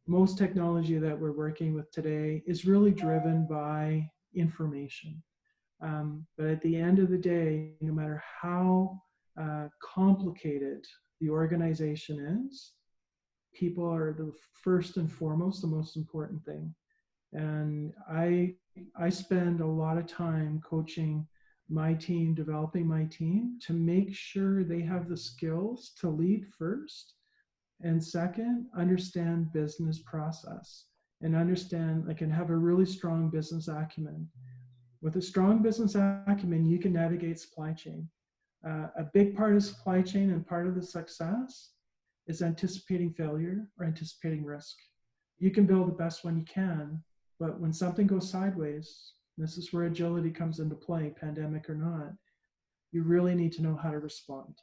Most technology that we're working with today is really driven by information. But at the end of the day, no matter how complicated the organization is, people are the first and foremost, the most important thing. And I spend a lot of time coaching my team, developing my team to make sure they have the skills to lead first, and second, understand business process and understand, and have a really strong business acumen. With a strong business acumen, you can navigate supply chain. A big part of supply chain and part of the success is anticipating failure or anticipating risk. You can build the best one you can, but when something goes sideways, this is where agility comes into play, pandemic or not, you really need to know how to respond.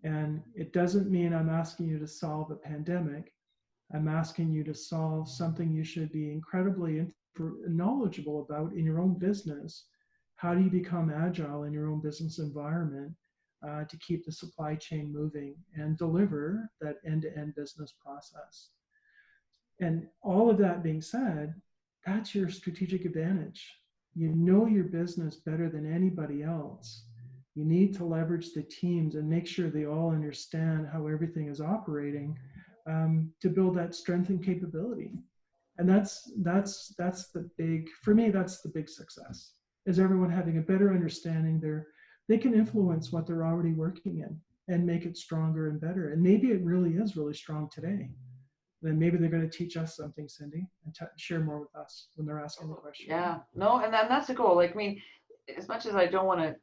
And it doesn't mean I'm asking you to solve a pandemic. I'm asking you to solve something you should be incredibly knowledgeable about in your own business. How do you become agile in your own business environment to keep the supply chain moving and deliver that end-to-end business process? And all of that being said, that's your strategic advantage. You know your business better than anybody else. You need to leverage the teams and make sure they all understand how everything is operating to build that strength and capability. And that's the big, for me, that's the big success, is everyone having a better understanding they can influence what they're already working in and make it stronger and better. And maybe it really is really strong today. Then maybe they're going to teach us something, Cindy, and share more with us when they're asking the question. Yeah, no, and that's the goal. as much as I don't want to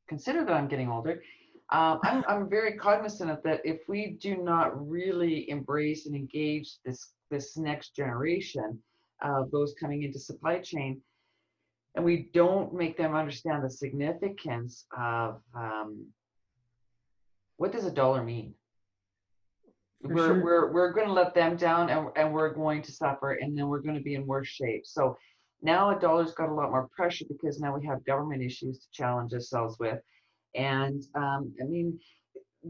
consider that I'm getting older, I'm very cognizant of that. If we do not really embrace and engage this next generation of those coming into supply chain, and we don't make them understand the significance of what does a dollar mean, For sure. we're going to let them down, and we're going to suffer, and then we're going to be in worse shape. So now a dollar's got a lot more pressure because now we have government issues to challenge ourselves with. And I mean,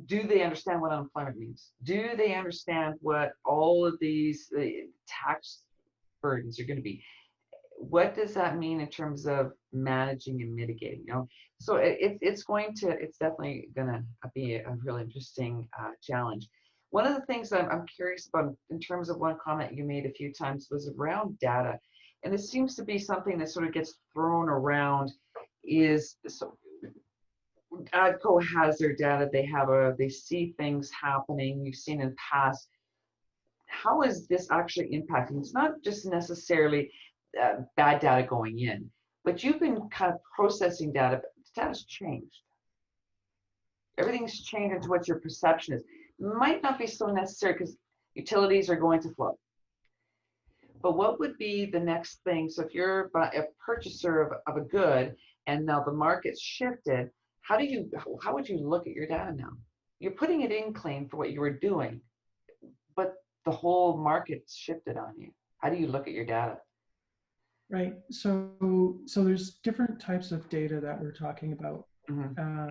do they understand what unemployment means? Do they understand what all of these tax burdens are going to be? What does that mean in terms of managing and mitigating? So it's definitely going to be a really interesting challenge. One of the things that I'm curious about in terms of one comment you made a few times was around data, and it seems to be something that sort of gets thrown around. Is so ATCO has their data. They see things happening. You've seen in past. How is this actually impacting? It's not just necessarily bad data going in, but you've been kind of processing data. But the data's changed. Everything's changed into what your perception is. Might not be so necessary because utilities are going to flow. But what would be the next thing? So if you're a purchaser of a good and now the market's shifted, how would you look at your data now? You're putting it in clean for what you were doing, but the whole market's shifted on you. How do you look at your data? Right. So there's different types of data that we're talking about. Mm-hmm.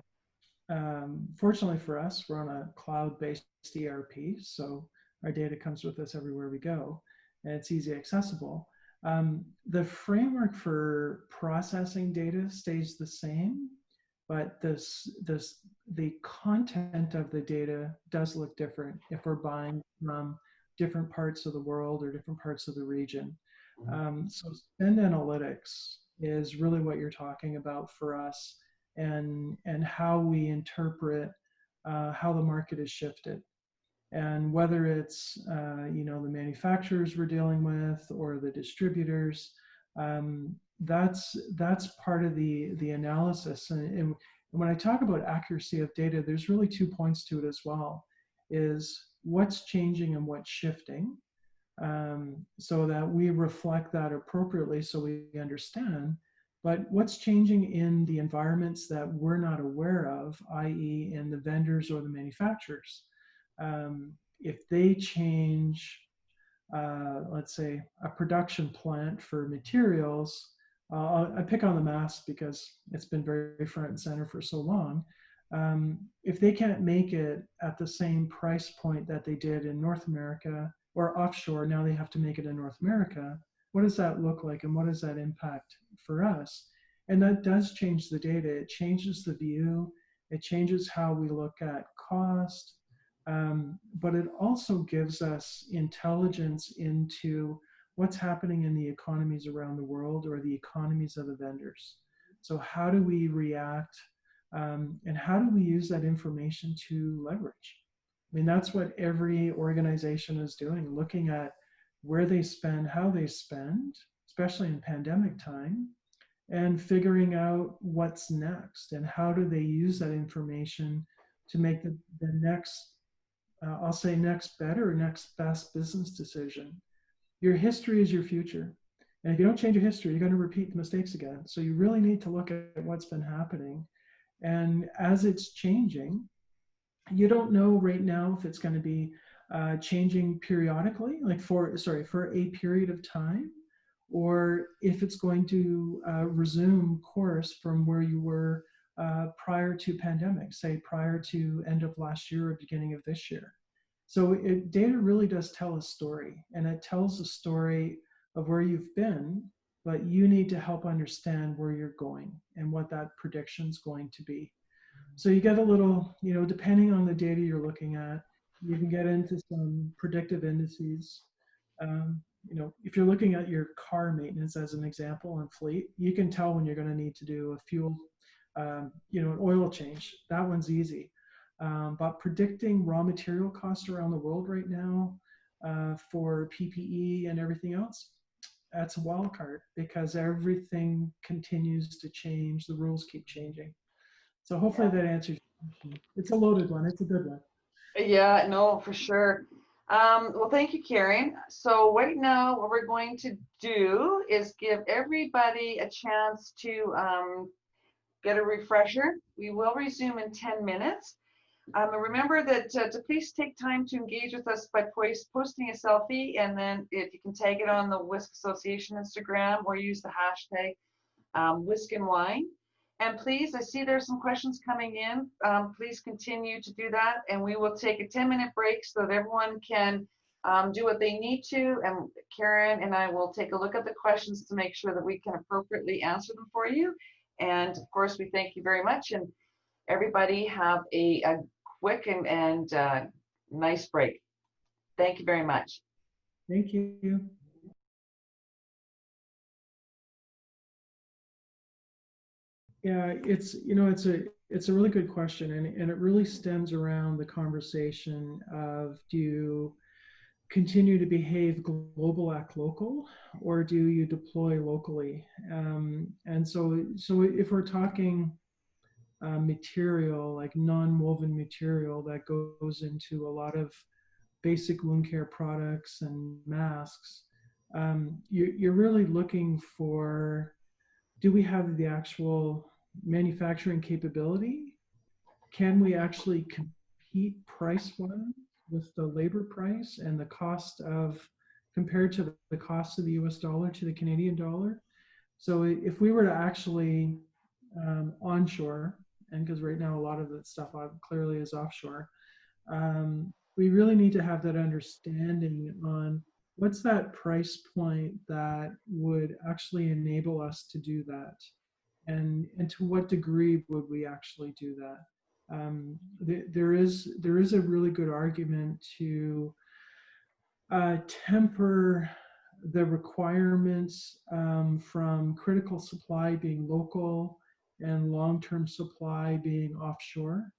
Fortunately for us, we're on a cloud-based ERP, so our data comes with us everywhere we go, and it's easy accessible. The framework for processing data stays the same, but the content of the data does look different if we're buying from different parts of the world or different parts of the region. So spend analytics is really what you're talking about for us, and how we interpret how the market has shifted, and whether it's the manufacturers we're dealing with or the distributors. That's part of the analysis. And when I talk about accuracy of data, there's really 2 points to it as well: is what's changing and what's shifting, so that we reflect that appropriately so we understand. But what's changing in the environments that we're not aware of, i.e. in the vendors or the manufacturers. If they change, let's say, a production plant for materials, I pick on the mask because it's been very front and center for so long. If they can't make it at the same price point that they did in North America or offshore, now they have to make it in North America. What does that look like, and what does that impact for us? And that does change the data. It changes the view. It changes how we look at cost. But it also gives us intelligence into what's happening in the economies around the world or the economies of the vendors. So how do we react, and how do we use that information to leverage? I mean, that's what every organization is doing, looking at where they spend, how they spend, especially in pandemic time, and figuring out what's next and how do they use that information to make the next, I'll say next better, next best business decision. Your history is your future. And if you don't change your history, you're going to repeat the mistakes again. So you really need to look at what's been happening. And as it's changing, you don't know right now if it's going to be changing periodically, like for a period of time, or if it's going to resume course from where you were prior to pandemic, say prior to end of last year or beginning of this year. So data really does tell a story, and it tells a story of where you've been, but you need to help understand where you're going and what that prediction's going to be. So you get a little, depending on the data you're looking at, you can get into some predictive indices. If you're looking at your car maintenance as an example on fleet, you can tell when you're going to need to do a fuel, an oil change. That one's easy. But predicting raw material costs around the world right now for PPE and everything else, that's a wild card because everything continues to change. The rules keep changing. So hopefully Yeah. that answers your question. It's a loaded one. It's a good one. Yeah, no, for sure. Well, thank you, Karen. So right now, what we're going to do is give everybody a chance to get a refresher. We will resume in 10 minutes. And remember that to please take time to engage with us by posting a selfie, and then if you can tag it on the WiSC Association Instagram or use the hashtag WiSC and Wine. And please, I see there's some questions coming in. Please continue to do that, and we will take a 10-minute break so that everyone can do what they need to. And Karen and I will take a look at the questions to make sure that we can appropriately answer them for you. And of course, we thank you very much. And everybody have a quick and nice break. Thank you very much. Thank you. Yeah, it's a really good question, and it really stems around the conversation of, do you continue to behave global act local, or do you deploy locally? And so if we're talking material like non-woven material that goes into a lot of basic wound care products and masks, you're really looking for, do we have the actual manufacturing capability? Can we actually compete price-wise with the labor price and the cost of, compared to the cost of the US dollar to the Canadian dollar? So if we were to actually onshore, and because right now a lot of the stuff clearly is offshore, we really need to have that understanding on what's that price point that would actually enable us to do that, and to what degree would we actually do that. There is a really good argument to temper the requirements from critical supply being local and long-term supply being offshore,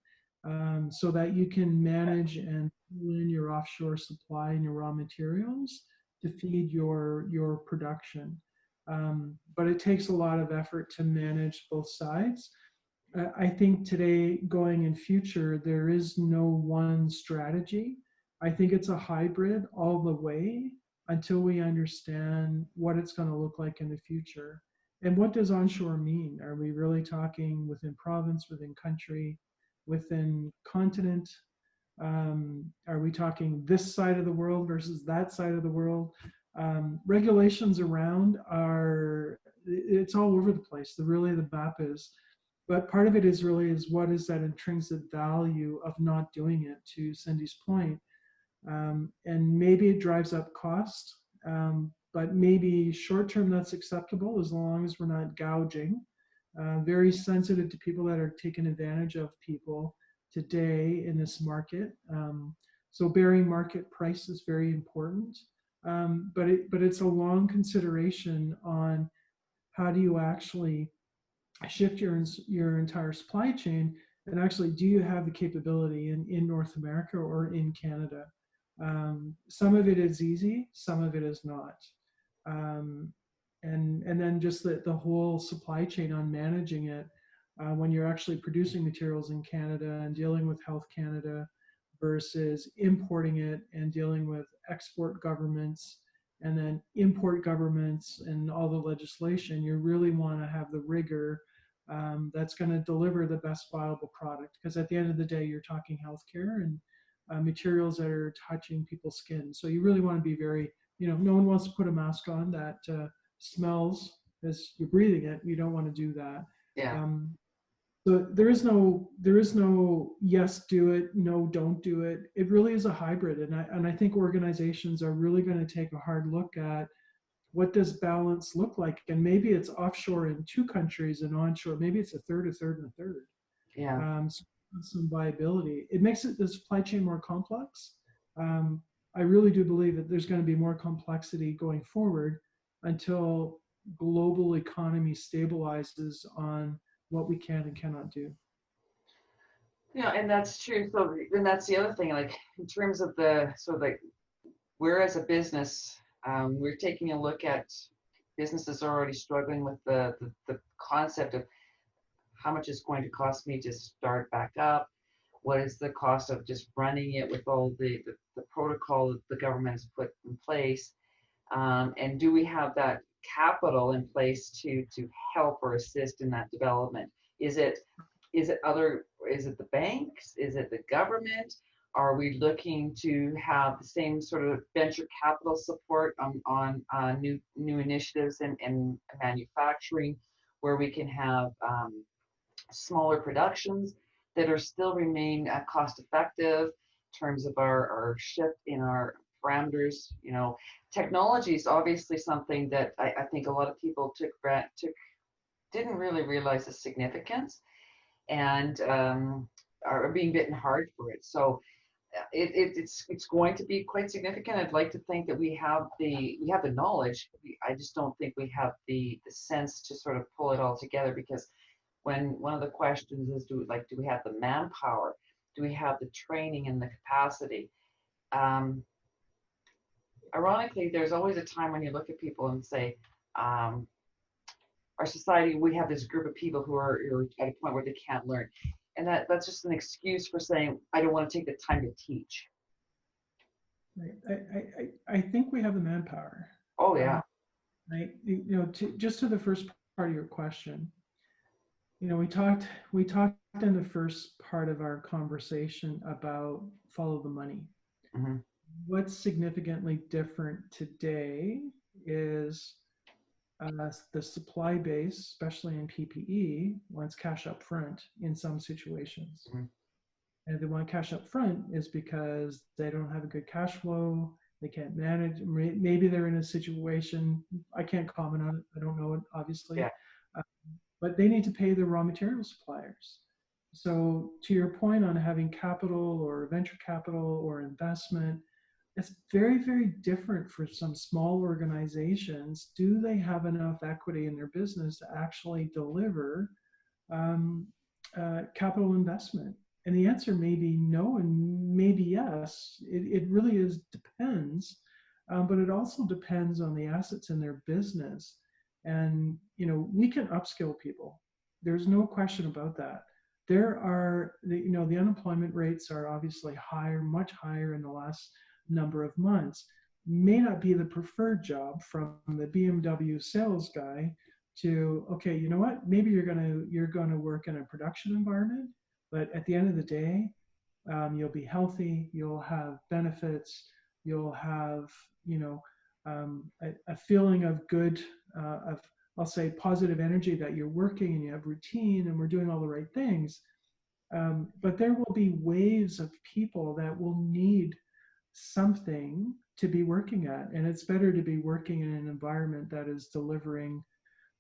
so that you can manage and pull in your offshore supply and your raw materials to feed your production. But it takes a lot of effort to manage both sides. I think today, going in future, there is no one strategy. I think it's a hybrid all the way until we understand what it's going to look like in the future. And what does onshore mean? Are we really talking within province, within country, within continent? Are we talking this side of the world versus that side of the world? Regulations around it's all over the place. The map is. But part of it is what is that intrinsic value of not doing it, to Cindy's point. And maybe it drives up cost, but maybe short term that's acceptable as long as we're not gouging. Very sensitive to people that are taking advantage of people today in this market. So bearing market price is very important. But it's a long consideration on how do you actually shift your entire supply chain, and actually, do you have the capability in North America or in Canada? Some of it is easy, some of it is not. And then just the whole supply chain on managing it, when you're actually producing materials in Canada and dealing with Health Canada versus importing it and dealing with export governments and then import governments and all the legislation, you really want to have the rigor that's going to deliver the best viable product. Because at the end of the day, you're talking healthcare and materials that are touching people's skin. So you really want to be very, no one wants to put a mask on that smells as you're breathing it. You don't want to do that. Yeah. So there is no yes, do it, no, don't do it. It really is a hybrid. And I think organizations are really going to take a hard look at what does balance look like? And maybe it's offshore in 2 countries and onshore. Maybe it's a third, a third, and a third. Yeah. So some viability. It makes the supply chain more complex. I really do believe that there's going to be more complexity going forward until global economy stabilizes on what we can and cannot do. Yeah, and that's true. So, and that's the other thing, like in terms of the, so like we're as a business, we're taking a look at businesses are already struggling with the concept of how much it's going to cost me to start back up. What is the cost of just running it with all the protocol that the government has put in place? And do we have that capital in place to help or assist in that development? Is it the banks? Is it the government? Are we looking to have the same sort of venture capital support on new initiatives and manufacturing, where we can have smaller productions that are still remain cost effective in terms of our shift in our parameters? You know, technology is obviously something that I think a lot of people didn't really realize the significance, and are being bitten hard for it. So it's going to be quite significant. I'd like to think that we have the knowledge. I just don't think we have the sense to sort of pull it all together, because when one of the questions is, do we have the manpower? Do we have the training and the capacity? Ironically, there's always a time when you look at people and say, our society, we have this group of people who are at a point where they can't learn. And that's just an excuse for saying, I don't want to take the time to teach. Right. I think we have the manpower. Oh, yeah. Right. You know, just to the first part of your question, you know, we talked in the first part of our conversation about follow the money. Mm-hmm. What's significantly different today is the supply base, especially in PPE, wants cash up front in some situations. Mm-hmm. And they want cash up front is because they don't have a good cash flow. They can't manage. Maybe they're in a situation, I can't comment on it. I don't know it, obviously. Yeah. But they need to pay their raw material suppliers. So to your point on having capital or venture capital or investment, it's very, very different for some small organizations. Do they have enough equity in their business to actually deliver capital investment? And the answer may be no and maybe yes. It really depends, but it also depends on the assets in their business. And, you know, we can upskill people. There's no question about that. There are, you know, the unemployment rates are obviously higher, much higher in the last number of months. May not be the preferred job, from the BMW sales guy to, okay, you know what, maybe you're gonna work in a production environment, but at the end of the day, you'll be healthy, you'll have benefits, you'll have, you know, a feeling of good, of, I'll say, positive energy that you're working and you have routine and we're doing all the right things. But there will be waves of people that will need something to be working at. And it's better to be working in an environment that is delivering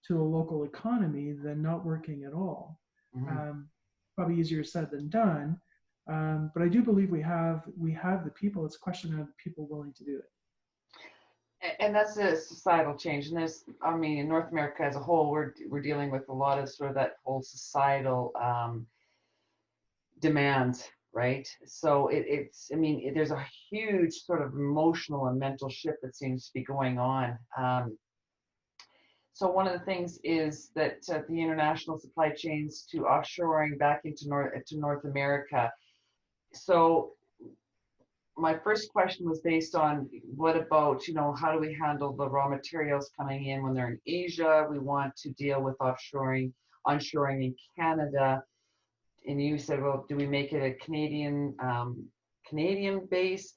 to a local economy than not working at all. Mm-hmm. Probably easier said than done. But I do believe we have the people. It's a question of people willing to do it. And that's a societal change. And there's, I mean, in North America as a whole, we're dealing with a lot of sort of that whole societal demands, right? So it's, I mean, there's a huge sort of emotional and mental shift that seems to be going on. So one of the things is that the international supply chains to offshoring back into North America. So my first question was based on, what about, you know, how do we handle the raw materials coming in when they're in Asia? We want to deal with onshoring in Canada. And you said, well, do we make it a Canadian base?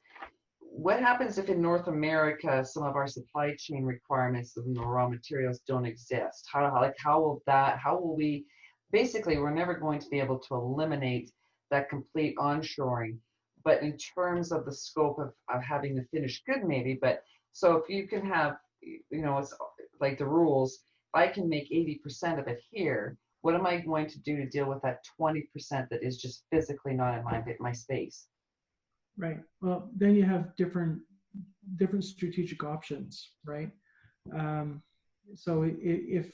What happens if in North America some of our supply chain requirements of the raw materials don't exist? How will we, basically, we're never going to be able to eliminate that complete onshoring, but in terms of the scope of having the finished good, maybe. But so if you can have, you know, it's like the rules, if I can make 80% of it here, what am I going to do to deal with that 20% that is just physically not in my space? Right. Well, then you have different strategic options, right? So if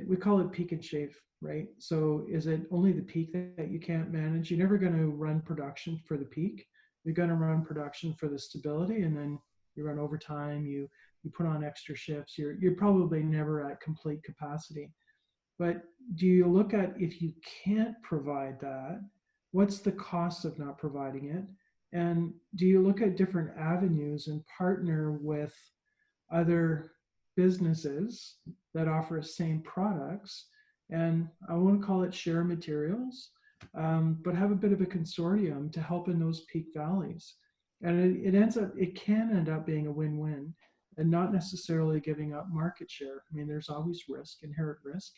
we call it peak and shave, right? So is it only the peak that you can't manage? You're never going to run production for the peak. You're going to run production for the stability, and then you run overtime. You you put on extra shifts, you're probably never at complete capacity. But do you look at, if you can't provide that, what's the cost of not providing it? And do you look at different avenues and partner with other businesses that offer same products? And I won't call it share materials, but have a bit of a consortium to help in those peak valleys. And it can end up being a win-win, and not necessarily giving up market share. I mean, there's always risk, inherent risk.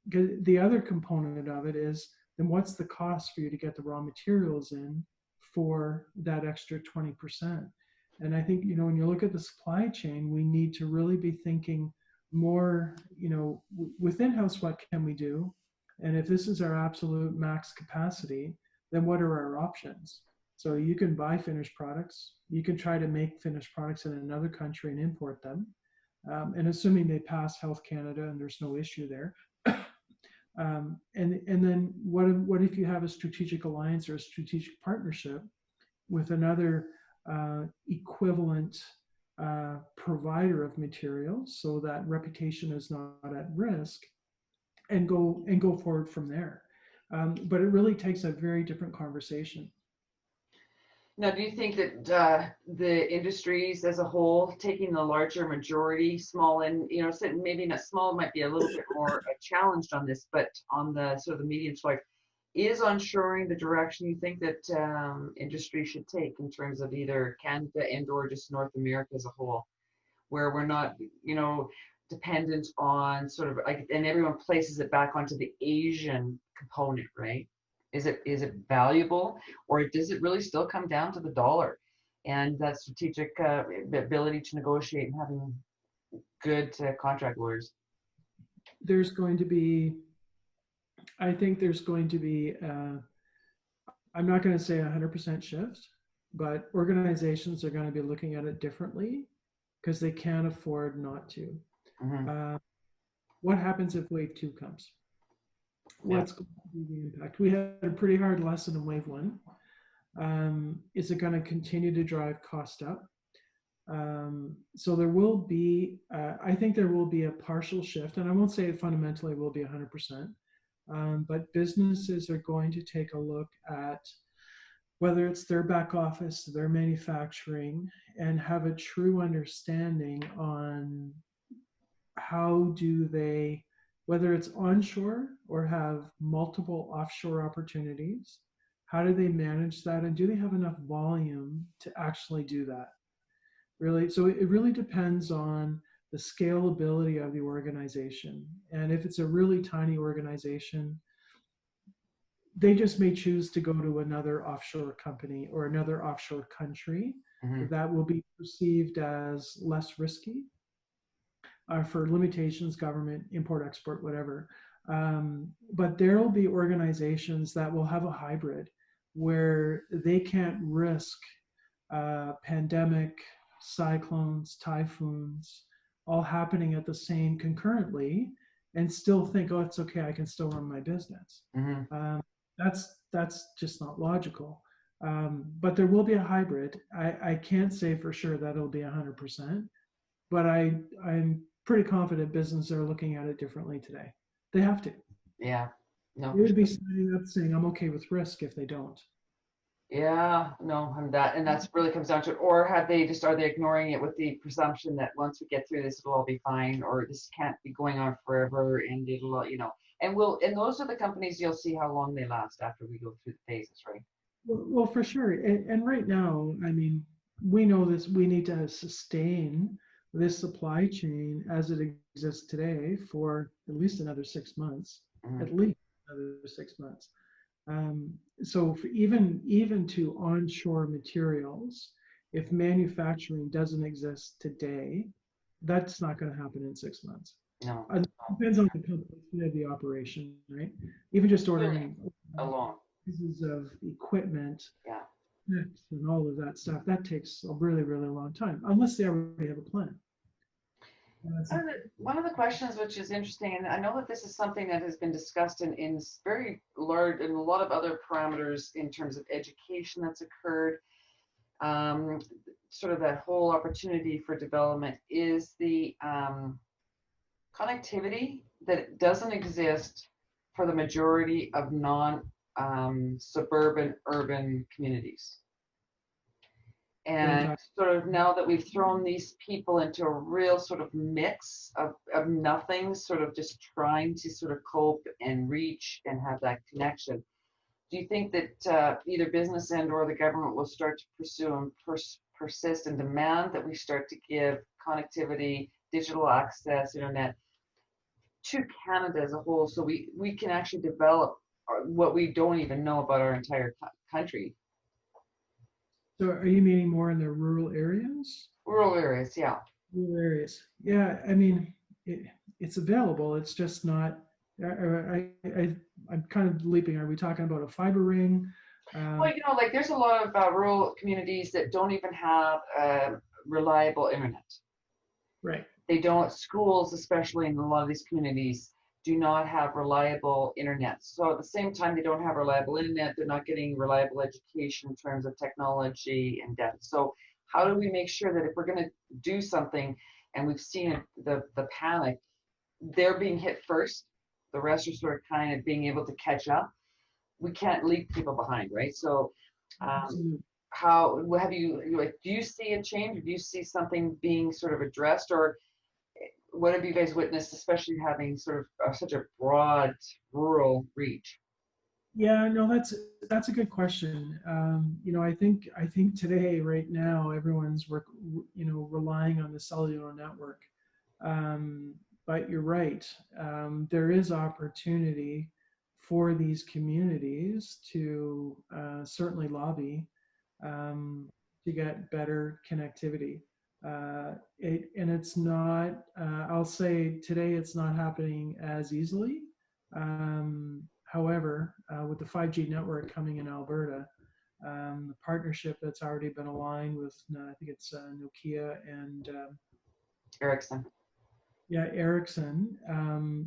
The other component of it is, then what's the cost for you to get the raw materials in for that extra 20%? And I think, when you look at the supply chain, we need to really be thinking more, within house, what can we do? And if this is our absolute max capacity, then what are our options? So you can buy finished products. You can try to make finished products in another country and import them. And assuming they pass Health Canada and there's no issue there. And then what if you have a strategic alliance or a strategic partnership with another equivalent provider of materials, so that reputation is not at risk, and go forward from there. But it really takes a very different conversation. Now, do you think that the industries as a whole taking the larger majority, small and, maybe not small, might be a little bit more challenged on this, but on the sort of the medium to large, is onshoring the direction you think that industry should take in terms of either Canada and or just North America as a whole, where we're not, dependent on sort of like, and everyone places it back onto the Asian component, right? Is it valuable, or does it really still come down to the dollar and that strategic ability to negotiate and having good contract lawyers? I think there's going to be, I'm not going to say 100% shift, but organizations are going to be looking at it differently because they can't afford not to. Mm-hmm. What happens if wave 2 comes? What's going to be the impact? We had a pretty hard lesson in wave 1. Is it going to continue to drive cost up? So there will be, I think there will be a partial shift, and I won't say it fundamentally will be 100%, but businesses are going to take a look at whether it's their back office, their manufacturing, and have a true understanding on how do they, whether it's onshore or have multiple offshore opportunities, how do they manage that? And do they have enough volume to actually do that? Really, so it really depends on the scalability of the organization. And if it's a really tiny organization, they just may choose to go to another offshore company or another offshore country. Mm-hmm. That will be perceived as less risky. For limitations, government, import, export, whatever. But there will be organizations that will have a hybrid where they can't risk pandemic, cyclones, typhoons, all happening at the same concurrently, and still think, oh, it's okay, I can still run my business. Mm-hmm. That's just not logical. But there will be a hybrid. I can't say for sure that it'll be 100%, but I'm pretty confident businesses are looking at it differently today. They have to. Yeah. No. They would be signing up saying, I'm okay with risk if they don't. Yeah, no, and that's really comes down to it. Or are they ignoring it with the presumption that once we get through this, it'll all be fine, or this can't be going on forever, and it'll, and those are the companies you'll see how long they last after we go through the phases, right? Well, for sure. And right now, I mean, we know this, we need to sustain this supply chain as it exists today for at least another 6 months, Mm-hmm. at least another 6 months. So for even to onshore materials, if manufacturing doesn't exist today, that's not going to happen in 6 months. No. It depends on the complexity of the operation, right? Even just ordering alone pieces of equipment, yeah, and all of that stuff, that takes a really, really long time, unless they already have a plan. One of the questions which is interesting, and I know that this is something that has been discussed in very large, in a lot of other parameters in terms of education that's occurred, sort of that whole opportunity for development is the connectivity that doesn't exist for the majority of non-suburban urban communities. And sort of now that we've thrown these people into a real sort of mix of nothing, sort of just trying to sort of cope and reach and have that connection, do you think that either business and or the government will start to pursue and persist and demand that we start to give connectivity, digital access, internet to Canada as a whole, so we can actually develop what we don't even know about our entire country? So are you meaning more in the rural areas? Rural areas, yeah. Rural areas. Yeah, I mean, it's available. It's just not, I'm kind of leaping. Are we talking about a fiber ring? Well, you know, like there's a lot of rural communities that don't even have reliable internet. Right. They don't, schools, especially in a lot of these communities, do not have reliable internet. So at the same time, they don't have reliable internet, they're not getting reliable education in terms of technology and depth. So how do we make sure that if we're going to do something, and we've seen the panic, they're being hit first, the rest are sort of kind of being able to catch up. We can't leave people behind, right? So how have you, like, do you see a change? Do you see something being sort of addressed, or what have you guys witnessed, especially having sort of such a broad rural reach? Yeah, no, that's a good question. You know, I think today, right now, everyone's relying on the cellular network. But you're right. There is opportunity for these communities to certainly lobby to get better connectivity. And it's not, I'll say today it's not happening as easily. However, with the 5G network coming in Alberta, the partnership that's already been aligned with, I think it's Nokia and Ericsson. Yeah, Ericsson.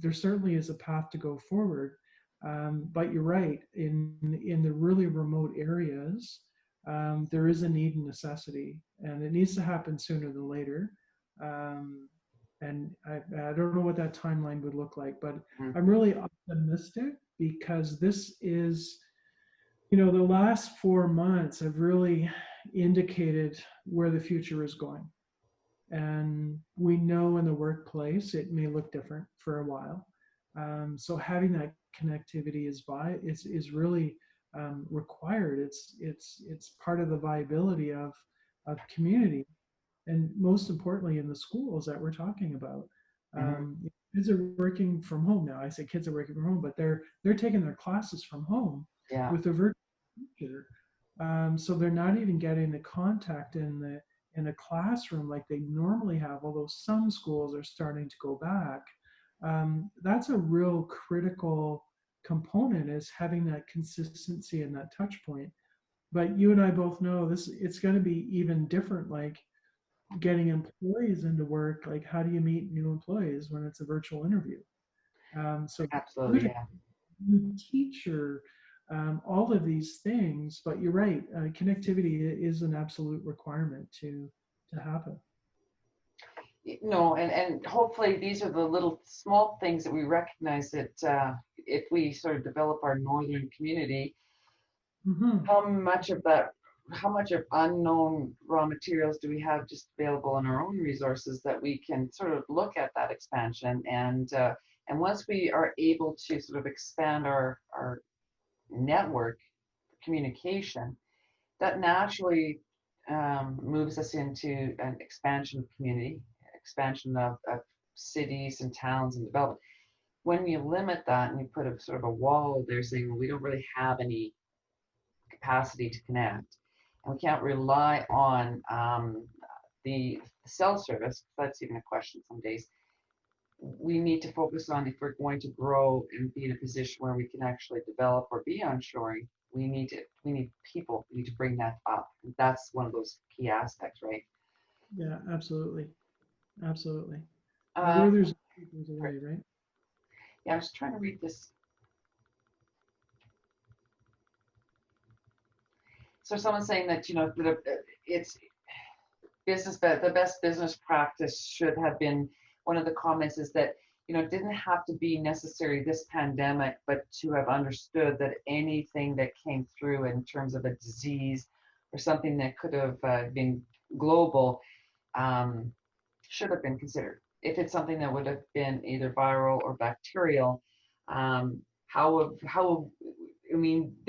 There certainly is a path to go forward, but you're right. In the really remote areas, there is a need and necessity, and it needs to happen sooner than later. And I don't know what that timeline would look like, but I'm really optimistic because this is, you know, the last 4 months have really indicated where the future is going. And we know in the workplace it may look different for a while. So having that connectivity is really required. It's part of the viability of community, and most importantly in the schools that we're talking about. Kids are working from home now. I say kids are working from home, but they're taking their classes from home with a virtual teacher. So they're not even getting the contact in a classroom like they normally have, although some schools are starting to go back. That's a real critical component, is having that consistency and that touch point. But you and I both know it's going to be even different, like getting employees into work. Like, how do you meet new employees when it's a virtual interview? So absolutely, yeah. New teacher, all of these things. But you're right, connectivity is an absolute requirement to happen. No, and hopefully these are the little small things that we recognize, that if we sort of develop our northern community, how much of unknown raw materials do we have just available in our own resources that we can sort of look at that expansion, and once we are able to sort of expand our network communication, that naturally moves us into an expansion of community, expansion of cities and towns and development. When you limit that and you put a sort of a wall there saying, well, we don't really have any capacity to connect, and we can't rely on the cell service, that's even a question some days. We need to focus on, if we're going to grow and be in a position where we can actually develop or be onshoring, we need people, we need to bring that up. And that's one of those key aspects, right? Yeah, absolutely. Where there's a way, right? Yeah, I was trying to read this. So someone's saying that, you know, that it's the best business practice should have been, one of the comments is that, it didn't have to be necessary this pandemic, but to have understood that anything that came through in terms of a disease or something that could have been global should have been considered. If it's something that would have been either viral or bacterial, they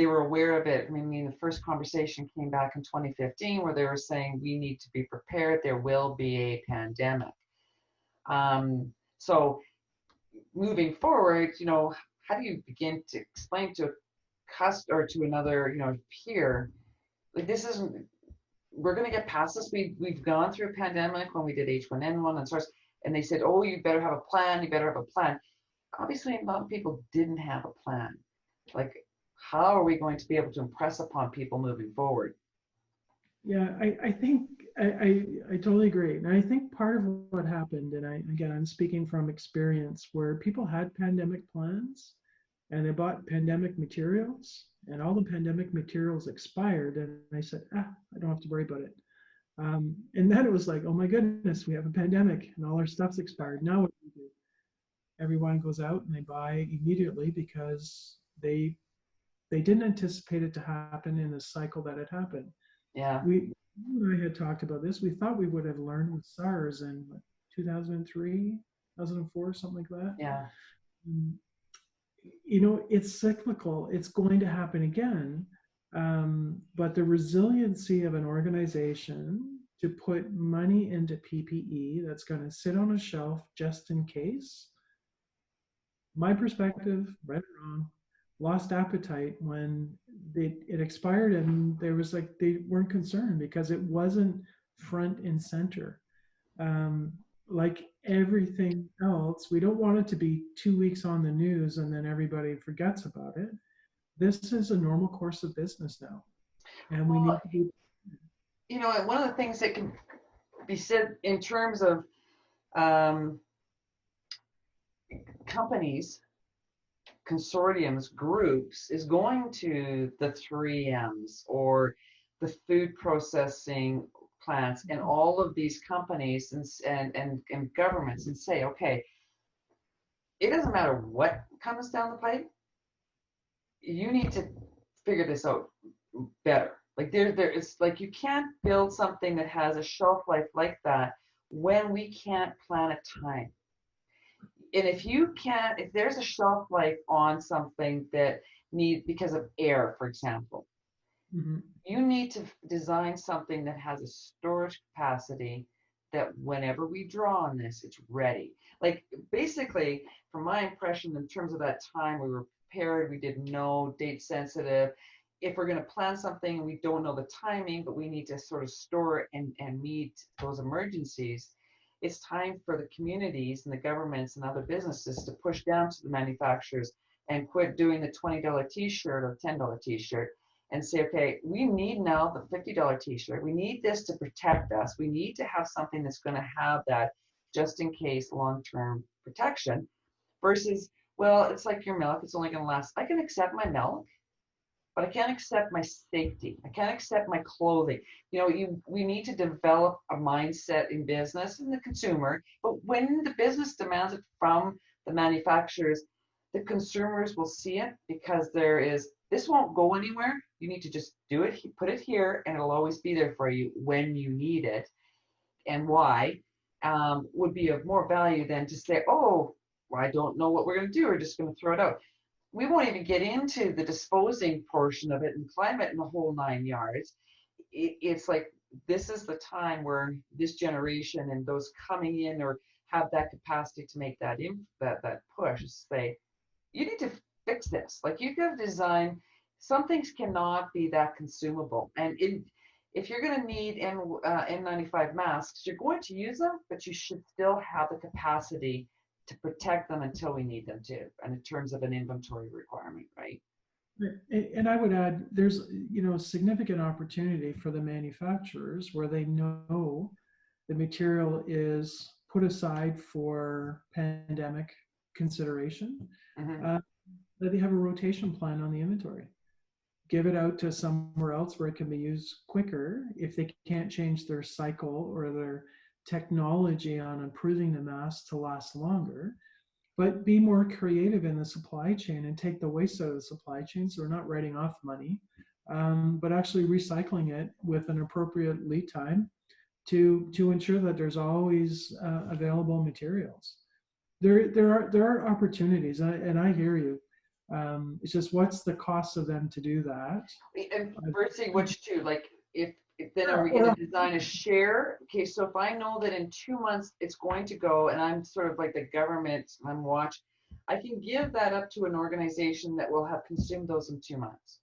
were aware of it. The first conversation came back in 2015 where they were saying we need to be prepared. There will be a pandemic. So moving forward, how do you begin to explain to a customer or to another, peer, like this isn't, we're going to get past this. We've gone through a pandemic when we did H1N1 and SARS, and they said, oh, you better have a plan. You better have a plan. Obviously, a lot of people didn't have a plan. Like, how are we going to be able to impress upon people moving forward? Yeah, I think I totally agree. And I think part of what happened, and I'm speaking from experience, where people had pandemic plans and they bought pandemic materials and all the pandemic materials expired. And I said, I don't have to worry about it. And then it was like, oh my goodness, we have a pandemic and all our stuff's expired. Now what do we do? Everyone goes out and they buy immediately because they didn't anticipate it to happen in the cycle that it happened. Yeah. We I had talked about this. We thought we would have learned with SARS in 2003, 2004, something like that. Yeah. It's cyclical. It's going to happen again. But the resiliency of an organization to put money into PPE that's going to sit on a shelf just in case, my perspective, right or wrong, lost appetite when it expired, and there was they weren't concerned because it wasn't front and center. Like everything else, we don't want it to be 2 weeks on the news and then everybody forgets about it. This is a normal course of business now, and we need to be. One of the things that can be said in terms of companies, consortiums, groups, is going to the 3Ms or the food processing plants and all of these companies and governments and say, okay, it doesn't matter what comes down the pipe, you need to figure this out better. Like it's like you can't build something that has a shelf life like that when we can't plan a time. And if there's a shelf life on something that because of air, for example, you need to design something that has a storage capacity that whenever we draw on this, it's ready. Like basically, from my impression, in terms of that time, we were prepared, we didn't know, date sensitive. If we're going to plan something and we don't know the timing, but we need to sort of store and meet those emergencies, it's time for the communities and the governments and other businesses to push down to the manufacturers and quit doing the $20 t-shirt or $10 t-shirt and say, okay, we need now the $50 t-shirt. We need this to protect us. We need to have something that's going to have that just in case long-term protection versus, well, it's like your milk. It's only going to last. I can accept my milk, but I can't accept my safety. I can't accept my clothing. We need to develop a mindset in business and the consumer, but when the business demands it from the manufacturers, the consumers will see it because this won't go anywhere. You need to just do it, put it here, and it'll always be there for you when you need it. And why would be of more value than to say, oh, well, I don't know what we're going to do. We're just going to throw it out. We won't even get into the disposing portion of it and climate in the whole 9 yards. It's like this is the time where this generation and those coming in or have that capacity to make that push, say, you need to fix this. Like you have design, some things cannot be that consumable. And if you're going to need N95 masks, you're going to use them, but you should still have the capacity to protect them until we need them to, and in terms of an inventory requirement, right? And I would add, there's significant opportunity for the manufacturers where they know the material is put aside for pandemic consideration, that they have a rotation plan on the inventory. give it out to somewhere else where it can be used quicker if they can't change their cycle or their technology on improving the mass to last longer. But be more creative in the supply chain and take the waste out of the supply chain, so we're not writing off money, but actually recycling it with an appropriate lead time to ensure that there's always available materials. There are opportunities, and I hear you. It's just what's the cost of them to do that? And firstly, which too, like if then are we Or going to design a share? Okay, so if I know that in 2 months it's going to go, and I'm sort of like the government, I'm watch, I can give that up to an organization that will have consumed those in 2 months,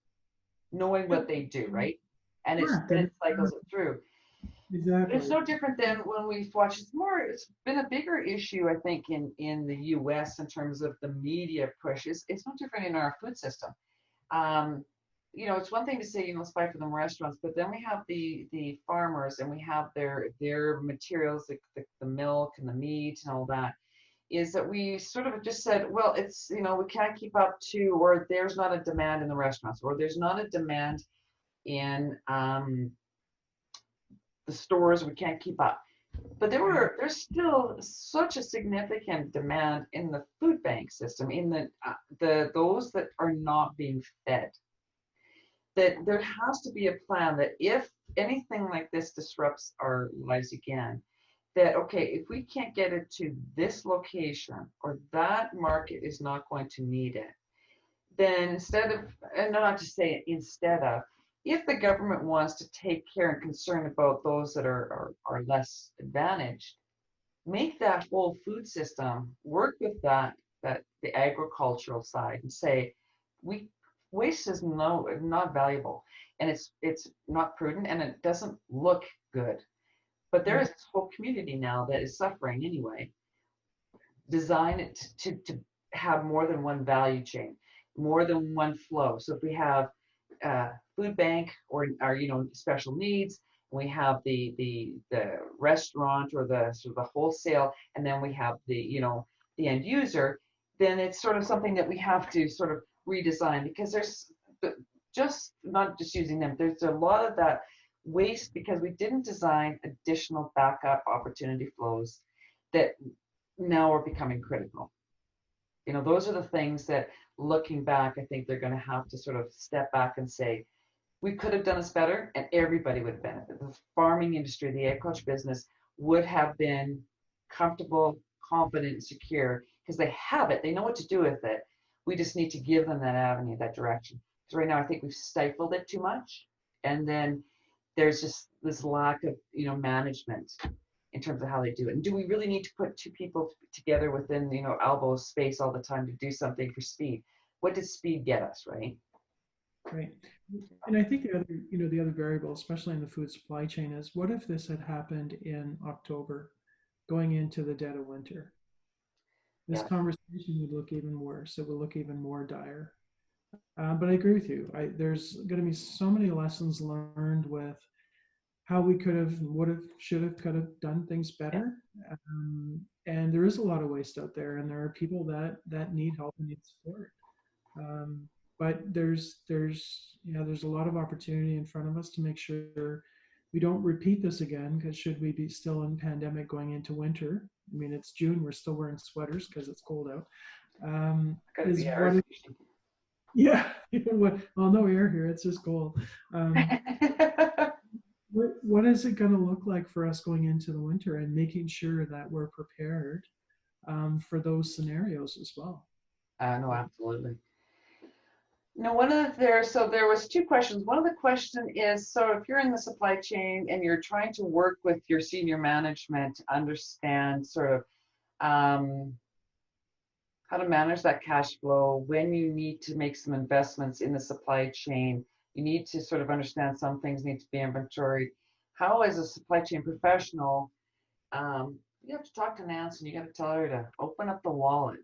knowing what they do, right? And correct, it cycles it through. exactly. It's no different than when we've watched. It's been a bigger issue, I think, in the US in terms of the media push. It's no different in our food system. Um, it's one thing to say, let's buy from the restaurants, but then we have the farmers and we have their materials, the milk and the meat and all that, is that we sort of just said, well, it's, we can't keep up to, or there's not a demand in the restaurants, or there's not a demand in the stores, we can't keep up. But there's still such a significant demand in the food bank system, in the those that are not being fed, that there has to be a plan that if anything like this disrupts our lives again, that, okay, if we can't get it to this location or that market is not going to need it, then instead of, and not to say instead of, if the government wants to take care and concern about those that are less advantaged, make that whole food system work with that the agricultural side and say, waste is not valuable, and it's not prudent, and it doesn't look good. But there is this whole community now that is suffering anyway. Design it to have more than one value chain, more than one flow. So if we have food bank or special needs, we have the restaurant or the sort of the wholesale, and then we have the end user, then it's sort of something that we have to sort of redesign, because there's just not just using them. There's a lot of that waste because we didn't design additional backup opportunity flows that now are becoming critical. Those are the things that, looking back, I think they're going to have to sort of step back and say, we could have done this better, and everybody would benefit. The farming industry, the agriculture business would have been comfortable, confident, and secure because they have it. They know what to do with it. We just need to give them that avenue, that direction. Because right now, I think we've stifled it too much, and then there's just this lack of management in terms of how they do it. And do we really need to put two people together within elbow space all the time to do something for speed? What does speed get us, right? Right. And I think the other variable, especially in the food supply chain, is what if this had happened in October, going into the dead of winter? This conversation would look even worse. It would look even more dire. But I agree with you. There's going to be so many lessons learned with how we could have, would have, should have, could have done things better. And there is a lot of waste out there, and there are people that need help and need support. But there's a lot of opportunity in front of us to make sure we don't repeat this again, because should we be still in pandemic going into winter, I mean, it's June, we're still wearing sweaters because it's cold out. Yeah, well, no air here, it's just cold. What is it going to look like for us going into the winter, and making sure that we're prepared for those scenarios as well? No, absolutely. There was two questions. One of the question is, so if you're in the supply chain and you're trying to work with your senior management to understand sort of how to manage that cash flow, when you need to make some investments in the supply chain, you need to sort of understand some things need to be inventory. How, as a supply chain professional, you have to talk to Nancy and you got to tell her to open up the wallet.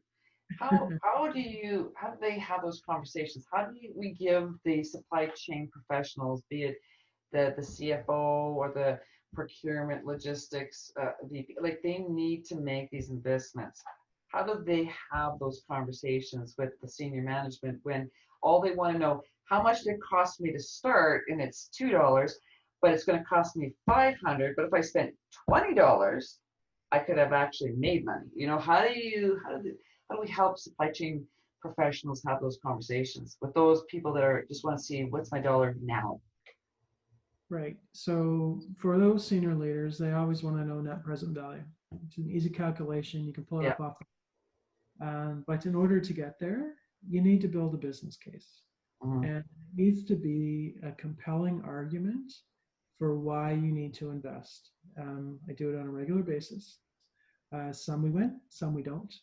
How do they have those conversations? How do we give the supply chain professionals, be it the CFO or the procurement logistics VP, like they need to make these investments? How do they have those conversations with the senior management when all they want to know, how much did it cost me to start? And it's $2, but it's going to cost me 500. But if I spent $20, I could have actually made money. You know, how do we help supply chain professionals have those conversations with those people that are just want to see what's my dollar now? Right. So for those senior leaders, they always want to know net present value. It's an easy calculation. You can pull it Yeah. up off. But in order to get there, you need to build a business case. Mhm. And it needs to be a compelling argument for why you need to invest. I do it on a regular basis. Some we win, some we don't.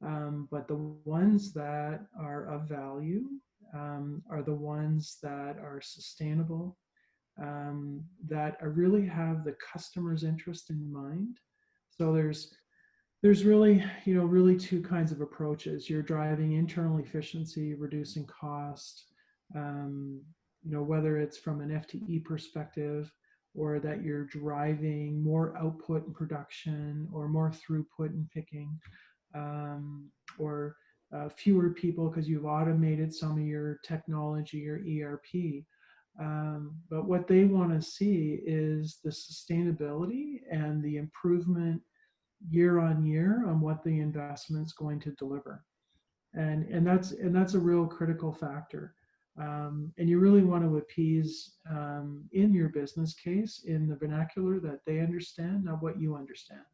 But the ones that are of value are the ones that are sustainable, that are really have the customer's interest in mind. So there's really, really two kinds of approaches. You're driving internal efficiency, reducing cost, um, whether it's from an FTE perspective or that you're driving more output in production or more throughput in picking, or fewer people because you've automated some of your technology or ERP. But what they want to see is the sustainability and the improvement year on year on what the investment's going to deliver. And that's a real critical factor. And you really want to appease in your business case in the vernacular that they understand, not what you understand.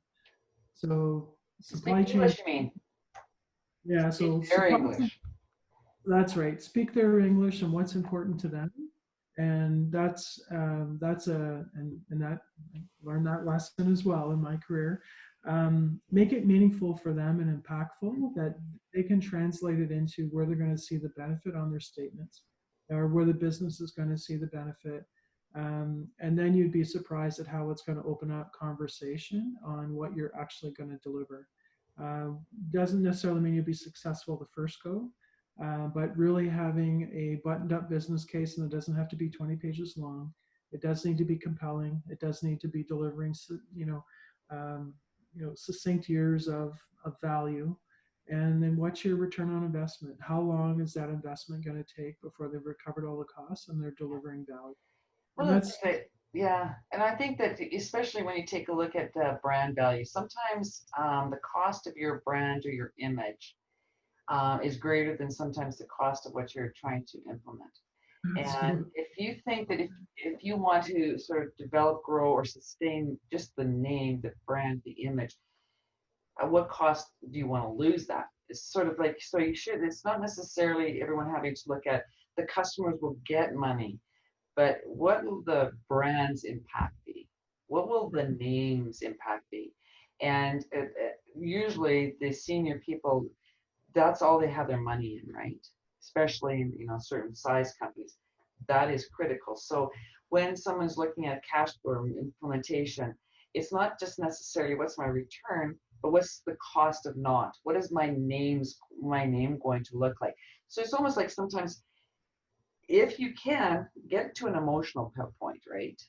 So Speak supply chain, English, you mean? yeah. Speak So their supply chain, English. that's right. Speak their English and what's important to them, and that's and that I learned that lesson as well in my career. Make it meaningful for them and impactful that they can translate it into where they're going to see the benefit on their statements, or where the business is going to see the benefit. And then you'd be surprised at how it's going to open up conversation on what you're actually going to deliver. Doesn't necessarily mean you'll be successful the first go, but really having a buttoned up business case, and it doesn't have to be 20 pages long. It does need to be compelling. It does need to be delivering, succinct years of value. And then what's your return on investment? How long is that investment going to take before they've recovered all the costs and they're delivering value? And Well, that's yeah, and I think that especially when you take a look at brand value, sometimes the cost of your brand or your image is greater than sometimes the cost of what you're trying to implement. And absolutely if you think that if you want to sort of develop, grow, or sustain just the name, the brand, the image, at what cost do you want to lose that? It's sort of like, so you should, it's not necessarily everyone having to look at the customers will get money, but what will the brand's impact be? What will the name's impact be? And usually the senior people, that's all they have their money in, right? Especially in certain size companies, that is critical. So when someone's looking at cash flow implementation, it's not just necessarily what's my return, but what's the cost of not? What is my name going to look like? So it's almost like sometimes if you can get to an emotional point, right?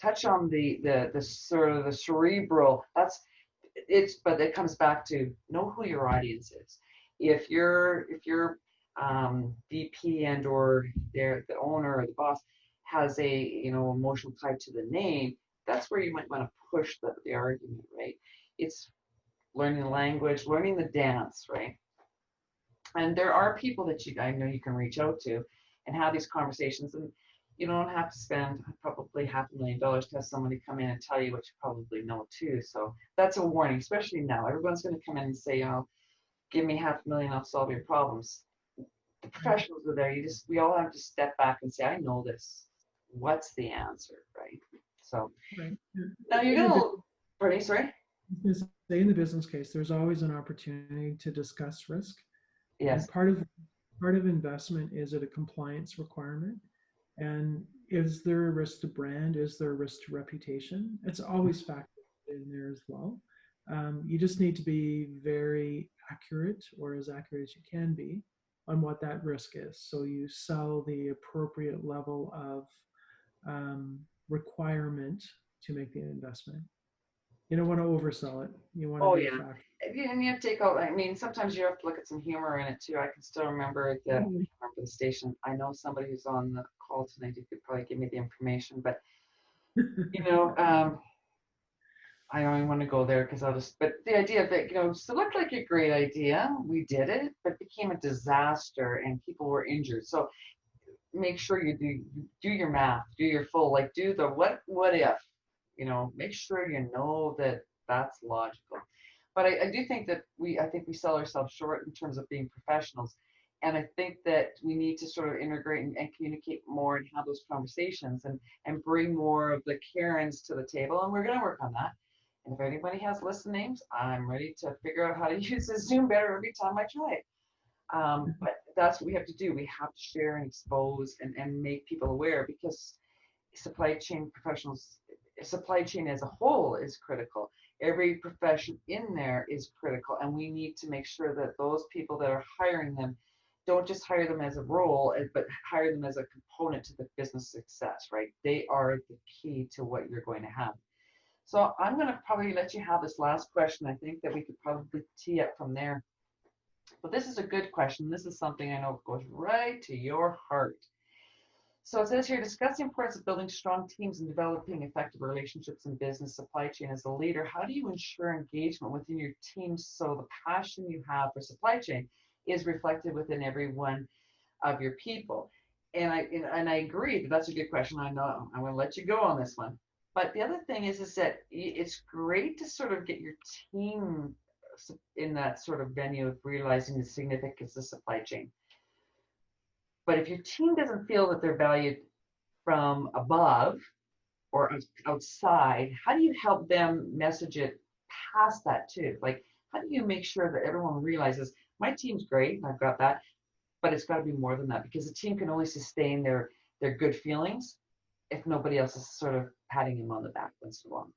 Touch on the sort of the cerebral. But it comes back to know who your audience is. If your VP and or the owner or the boss has a emotional tie to the name, that's where you might want to push the argument, right? It's learning the language, learning the dance, right? And there are people that I know you can reach out to and have these conversations, and you don't have to spend probably $500,000 to have somebody come in and tell you what you probably know too. So that's a warning, especially now. Everyone's going to come in and say, "Oh, give me $500,000, I'll solve your problems." The professionals are there. We all have to step back and say, "I know this. What's the answer?" Right? So right. now you're In the, gonna, pardon me, sorry. in the business case, there's always an opportunity to discuss risk. And Yes. part of investment is it a compliance requirement? And is there a risk to brand? Is there a risk to reputation? It's always factored in there as well. You just need to be very accurate, or as accurate as you can be, on what that risk is. So you sell the appropriate level of requirement to make the investment. You don't want to oversell it. You want to Oh be a yeah. factor. And you have to take out, I mean, sometimes you have to look at some humor in it too. I can still remember the station. I know somebody who's on the call tonight who could probably give me the information, but you know, I don't even want to go there because I'll just, but the idea that, so it looked like a great idea. We did it, but it became a disaster and people were injured. So make sure you do your math, do your full, like do the what if, make sure you know that that's logical. But I do think that I think we sell ourselves short in terms of being professionals. And I think that we need to sort of integrate and communicate more and have those conversations and bring more of the Karens to the table. And we're going to work on that. And if anybody has list names, I'm ready to figure out how to use the Zoom better every time I try it. But that's what we have to do. We have to share and expose and make people aware, because supply chain professionals, supply chain as a whole is critical. Every profession in there is critical, and we need to make sure that those people that are hiring them don't just hire them as a role, but hire them as a component to the business success, right? They are the key to what you're going to have. So I'm going to probably let you have this last question. I think that we could probably tee up from there. But this is a good question. This is something I know goes right to your heart. So it says here, discuss the importance of building strong teams and developing effective relationships in business supply chain. As a leader, how do you ensure engagement within your team so the passion you have for supply chain is reflected within every one of your people? And I agree that that's a good question. I know I'm going to let you go on this one. But the other thing is that it's great to sort of get your team in that sort of venue of realizing the significance of supply chain. But if your team doesn't feel that they're valued from above or outside, how do you help them message it past that too? Like, how do you make sure that everyone realizes my team's great and I've got that, but it's got to be more than that, because the team can only sustain their good feelings if nobody else is sort of patting him on the back once in a while.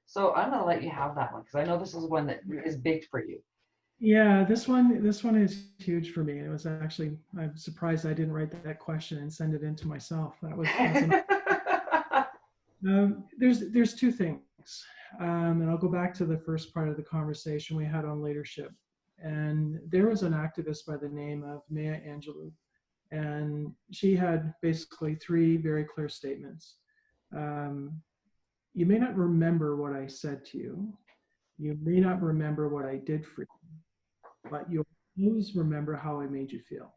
So I'm going to let you have that one, because I know this is one that is big for you. Yeah, this one is huge for me. It was actually, I'm surprised I didn't write that question and send it in to myself. There's two things, and I'll go back to the first part of the conversation we had on leadership. And there was an activist by the name of Maya Angelou, and she had basically three very clear statements. You may not remember what I said to you. You may not remember what I did for you, but you'll always remember how I made you feel.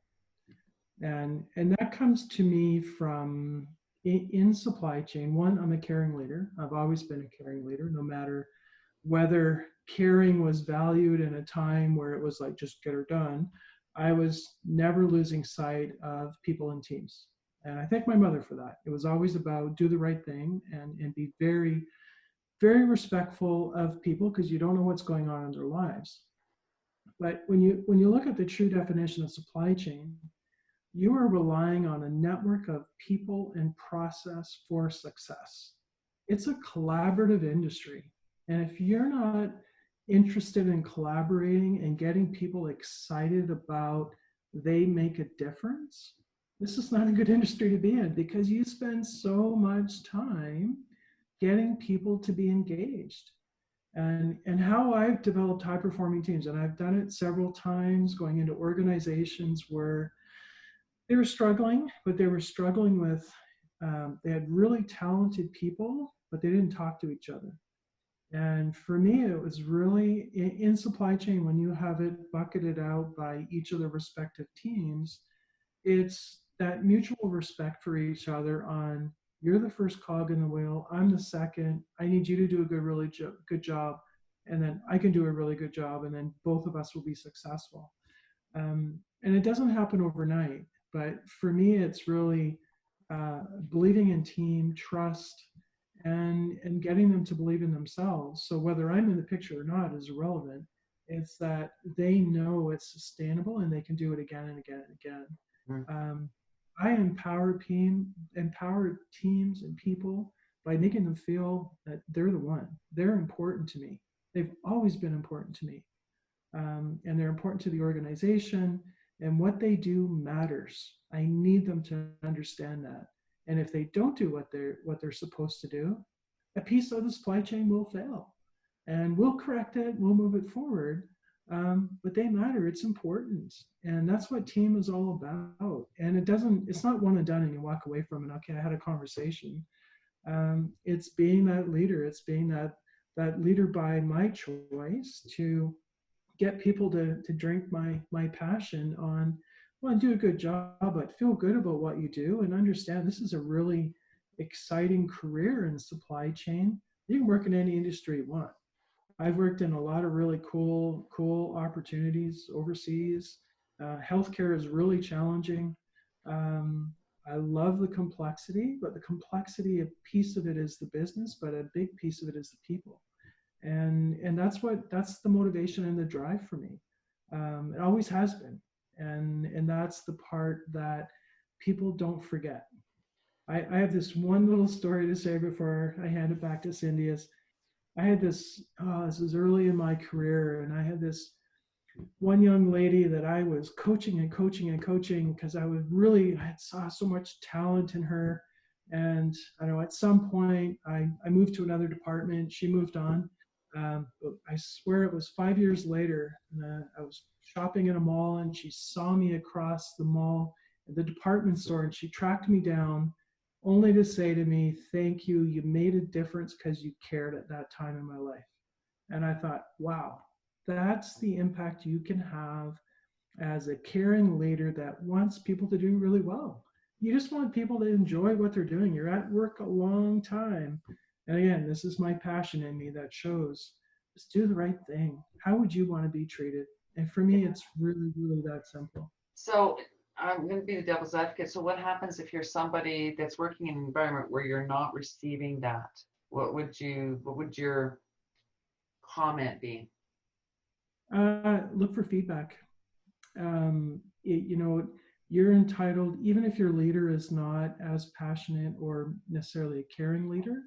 And that comes to me from in supply chain. One, I'm a caring leader. I've always been a caring leader, no matter whether caring was valued in a time where it was like just get her done. I was never losing sight of people and teams. And I thank my mother for that. It was always about do the right thing and be very, very respectful of people, because you don't know what's going on in their lives. But when you look at the true definition of supply chain, you are relying on a network of people and process for success. It's a collaborative industry. And if you're not interested in collaborating and getting people excited about they make a difference, this is not a good industry to be in, because you spend so much time getting people to be engaged. And how I've developed high performing teams, and I've done it several times going into organizations where they were struggling, but they were struggling with, they had really talented people, but they didn't talk to each other. And for me, it was really in supply chain, when you have it bucketed out by each of the respective teams, it's that mutual respect for each other on, you're the first cog in the wheel, I'm the second, I need you to do a good job, and then I can do a really good job, and then both of us will be successful. And it doesn't happen overnight, but for me, it's really believing in team, trust, and getting them to believe in themselves. So whether I'm in the picture or not is irrelevant. It's that they know it's sustainable and they can do it again and again and again. Mm-hmm. I empower teams and people by making them feel that they're the one. They're important to me. They've always been important to me. And they're important to the organization, and what they do matters. I need them to understand that. And if they don't do what they're supposed to do, a piece of the supply chain will fail. and we'll correct it, we'll move it forward. But they matter, it's important. And that's what team is all about. And it's not one and done and you walk away from it. Okay, I had a conversation. It's being that leader. It's being that leader by my choice to get people to drink my passion on, well, do a good job, but feel good about what you do and understand this is a really exciting career in supply chain. You can work in any industry you want. I've worked in a lot of really cool opportunities overseas. Healthcare is really challenging. Um, I love the complexity, but the complexity, a piece of it is the business, but a big piece of it is the people. And that's the motivation and the drive for me. It always has been, and that's the part that people don't forget. I have this one little story to say before I hand it back to Cindy. Is I had this was early in my career, and I had this one young lady that I was coaching and coaching and coaching because I saw so much talent in her. And I know at some point I moved to another department. She moved on. But I swear it was 5 years later. And, I was shopping in a mall and she saw me across the mall at the department store and she tracked me down only to say to me, "Thank you. You made a difference because you cared at that time in my life." And I thought, wow, that's the impact you can have as a caring leader that wants people to do really well. You just want people to enjoy what they're doing. You're at work a long time. And again, this is my passion in me that shows just do the right thing. How would you want to be treated? And for me, it's really, really that simple. So I'm going to be the devil's advocate. So what happens if you're somebody that's working in an environment where you're not receiving that? What would your comment be? Look for feedback. You know, you're entitled, even if your leader is not as passionate or necessarily a caring leader,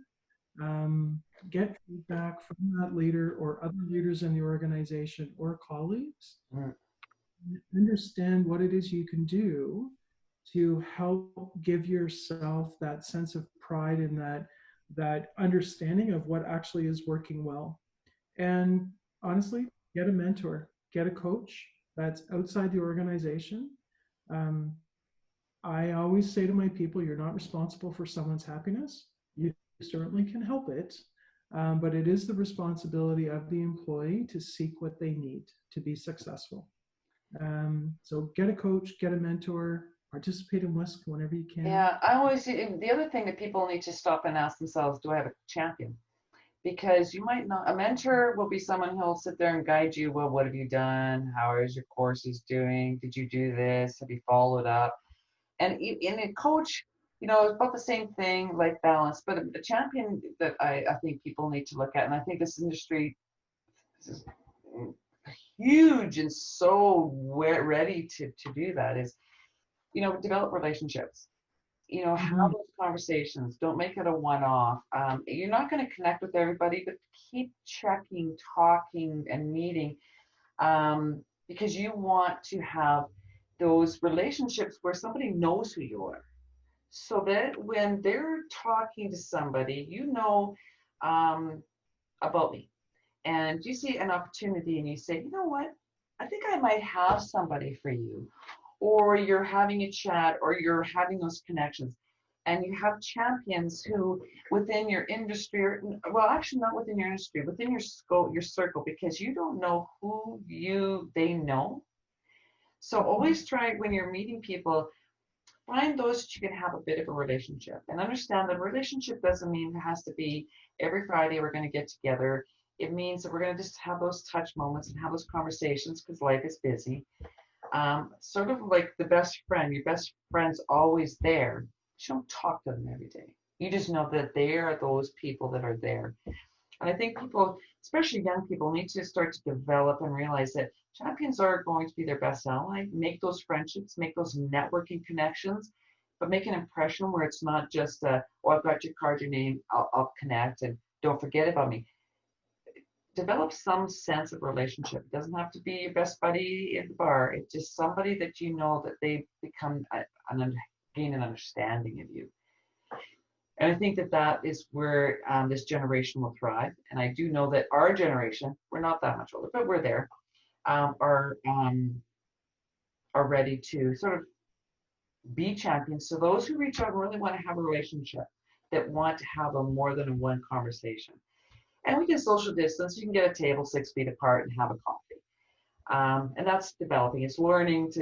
get feedback from that leader or other leaders in the organization or colleagues. Mm. Understand what it is you can do to help give yourself that sense of pride and that understanding of what actually is working well. And honestly, get a mentor, get a coach that's outside the organization. Um, I always say to my people, you're not responsible for someone's happiness. You certainly can help it, but it is the responsibility of the employee to seek what they need to be successful. So get a coach, get a mentor, participate in WiSC whenever you can. Yeah, I always the other thing that people need to stop and ask themselves, do I have a champion? Because you might not, a mentor will be someone who'll sit there and guide you. Well, what have you done? How is your courses doing? Did you do this? Have you followed up? And in a coach, it's about the same thing, like balance. But a champion that I think people need to look at, and I think this industry is huge and so ready to do that, is, develop relationships. Have those conversations. Don't make it a one-off. You're not going to connect with everybody, but keep checking, talking, and meeting, because you want to have those relationships where somebody knows who you are, so that when they're talking to somebody, about me, and you see an opportunity and you say, you know what, I think I might have somebody for you, or you're having a chat, or you're having those connections, and you have champions who within your industry, or, well, actually not within your industry, within your scope, your circle, because you don't know who they know. So always try, when you're meeting people, find those that you can have a bit of a relationship, and understand that a relationship doesn't mean it has to be every Friday we're going to get together. It means that we're going to just have those touch moments and have those conversations, because life is busy. Sort of like the best friend. Your best friend's always there. You don't talk to them every day. You just know that they are those people that are there. And I think people, especially young people, need to start to develop and realize that champions are going to be their best ally. Make those friendships, make those networking connections, but make an impression where it's not just, oh, I've got your card, your name, I'll connect, and don't forget about me. Develop some sense of relationship. It doesn't have to be your best buddy at the bar. It's just somebody that you know that they become gain an understanding of you. And I think that that is where this generation will thrive. And I do know that our generation, we're not that much older, but we're there, are ready to sort of be champions. So those who reach out and really want to have a relationship, that want to have a more than a one conversation. And we can social distance. You can get a table 6 feet apart and have a coffee. And that's developing. It's learning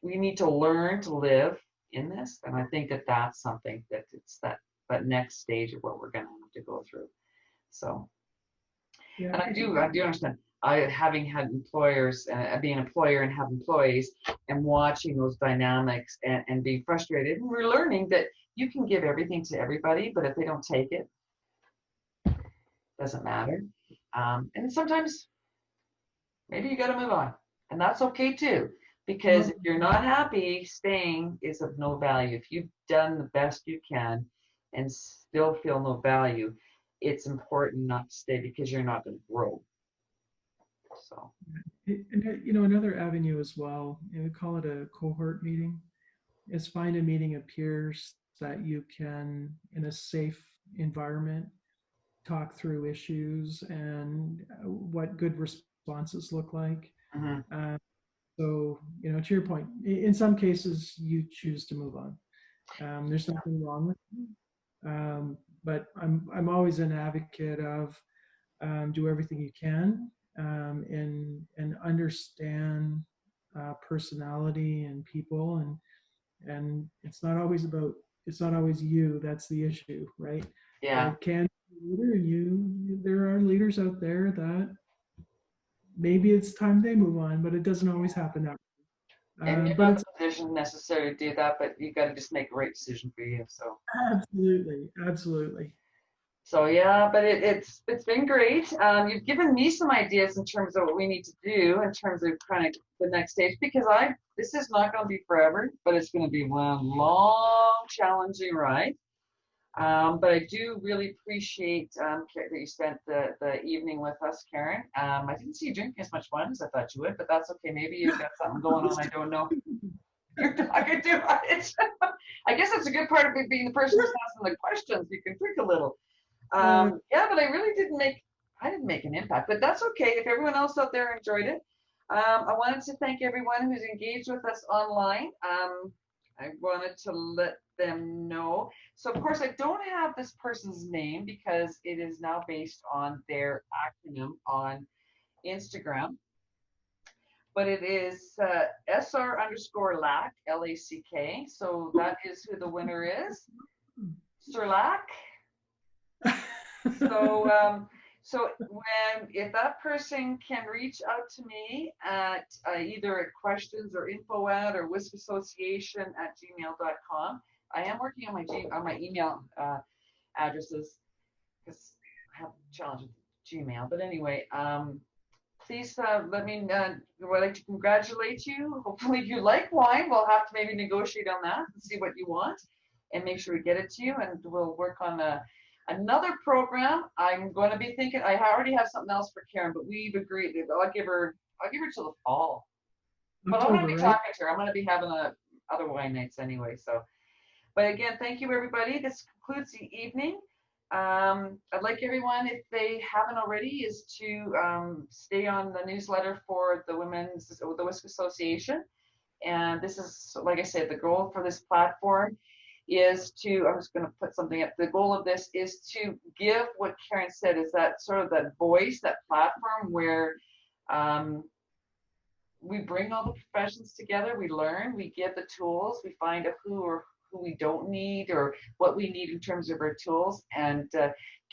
we need to learn to live in this. And I think that that's something that it's that next stage of what we're going to have to go through. So, Yeah. and I do understand. Having had employers, being an employer and have employees, and watching those dynamics and being frustrated, and we're learning that you can give everything to everybody, but if they don't take it, doesn't matter. And sometimes maybe you got to move on, and that's okay too, because if you're not happy, staying is of no value. If you've done the best you can and still feel no value, it's important not to stay because you're not going to grow. So, and another avenue as well, we call it a cohort meeting, is find a meeting of peers that you can, in a safe environment, talk through issues and what good responses look like. mm-hmm. So, to your point, in some cases you choose to move on. There's nothing wrong with it. But I'm always an advocate of do everything you can and understand personality and people, and it's not always you that's the issue, right? Yeah. It can be a leader, and there are leaders out there that maybe it's time they move on, but it doesn't always happen that way. And you're But not it's in a position necessarily to do that, but you got to just make the right decision for you. So absolutely. So yeah, but it's been great. You've given me some ideas in terms of what we need to do in terms of kind of the next stage, because this is not going to be forever, but it's going to be one long, challenging ride. But I do really appreciate that you spent the evening with us, Karen. I didn't see you drinking as much wine as I thought you would, but that's okay. Maybe you've got something going on. I don't know. You're talking too much. I guess that's a good part of being the person who's asking the questions. You can drink a little. Yeah, but I didn't make an impact, but that's okay if everyone else out there enjoyed it. I wanted to thank everyone who's engaged with us online. I wanted to let them know. So of course I don't have this person's name because it is now based on their acronym on Instagram, but it is SR_LAC, LACK. So that is who the winner is, Sir Lack. So if that person can reach out to me at either at questions or info@ or wiscassociation@gmail.com. I am working on my email addresses because I have a challenge with Gmail. But anyway, please let me. I'd like to congratulate you. Hopefully you like wine. We'll have to maybe negotiate on that and see what you want, and make sure we get it to you. And we'll work on another program. I'm going to be thinking. I already have something else for Karen, but we've agreed that I'll give her till the fall. But I'm going to be talking to her. I'm going to be having other wine nights anyway. So, but again, thank you everybody. This concludes the evening. I'd like everyone, if they haven't already, is to stay on the newsletter for the WiSC Association. And this is, like I said, the goal for this platform is to, I'm just going to put something up. The goal of this is to give what Karen said, is that sort of that voice, that platform where we bring all the professions together, we learn, we give the tools, we find out who we don't need or what we need in terms of our tools. And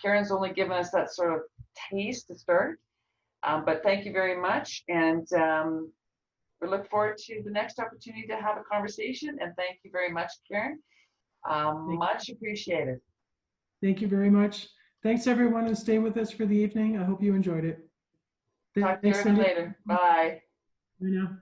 Karen's only given us that sort of taste to start. But thank you very much. And we look forward to the next opportunity to have a conversation. And thank you very much, Karen. Much appreciated. Thank you very much. Thanks everyone who stayed with us for the evening. I hope you enjoyed it. Talk to you later. Bye. Bye now.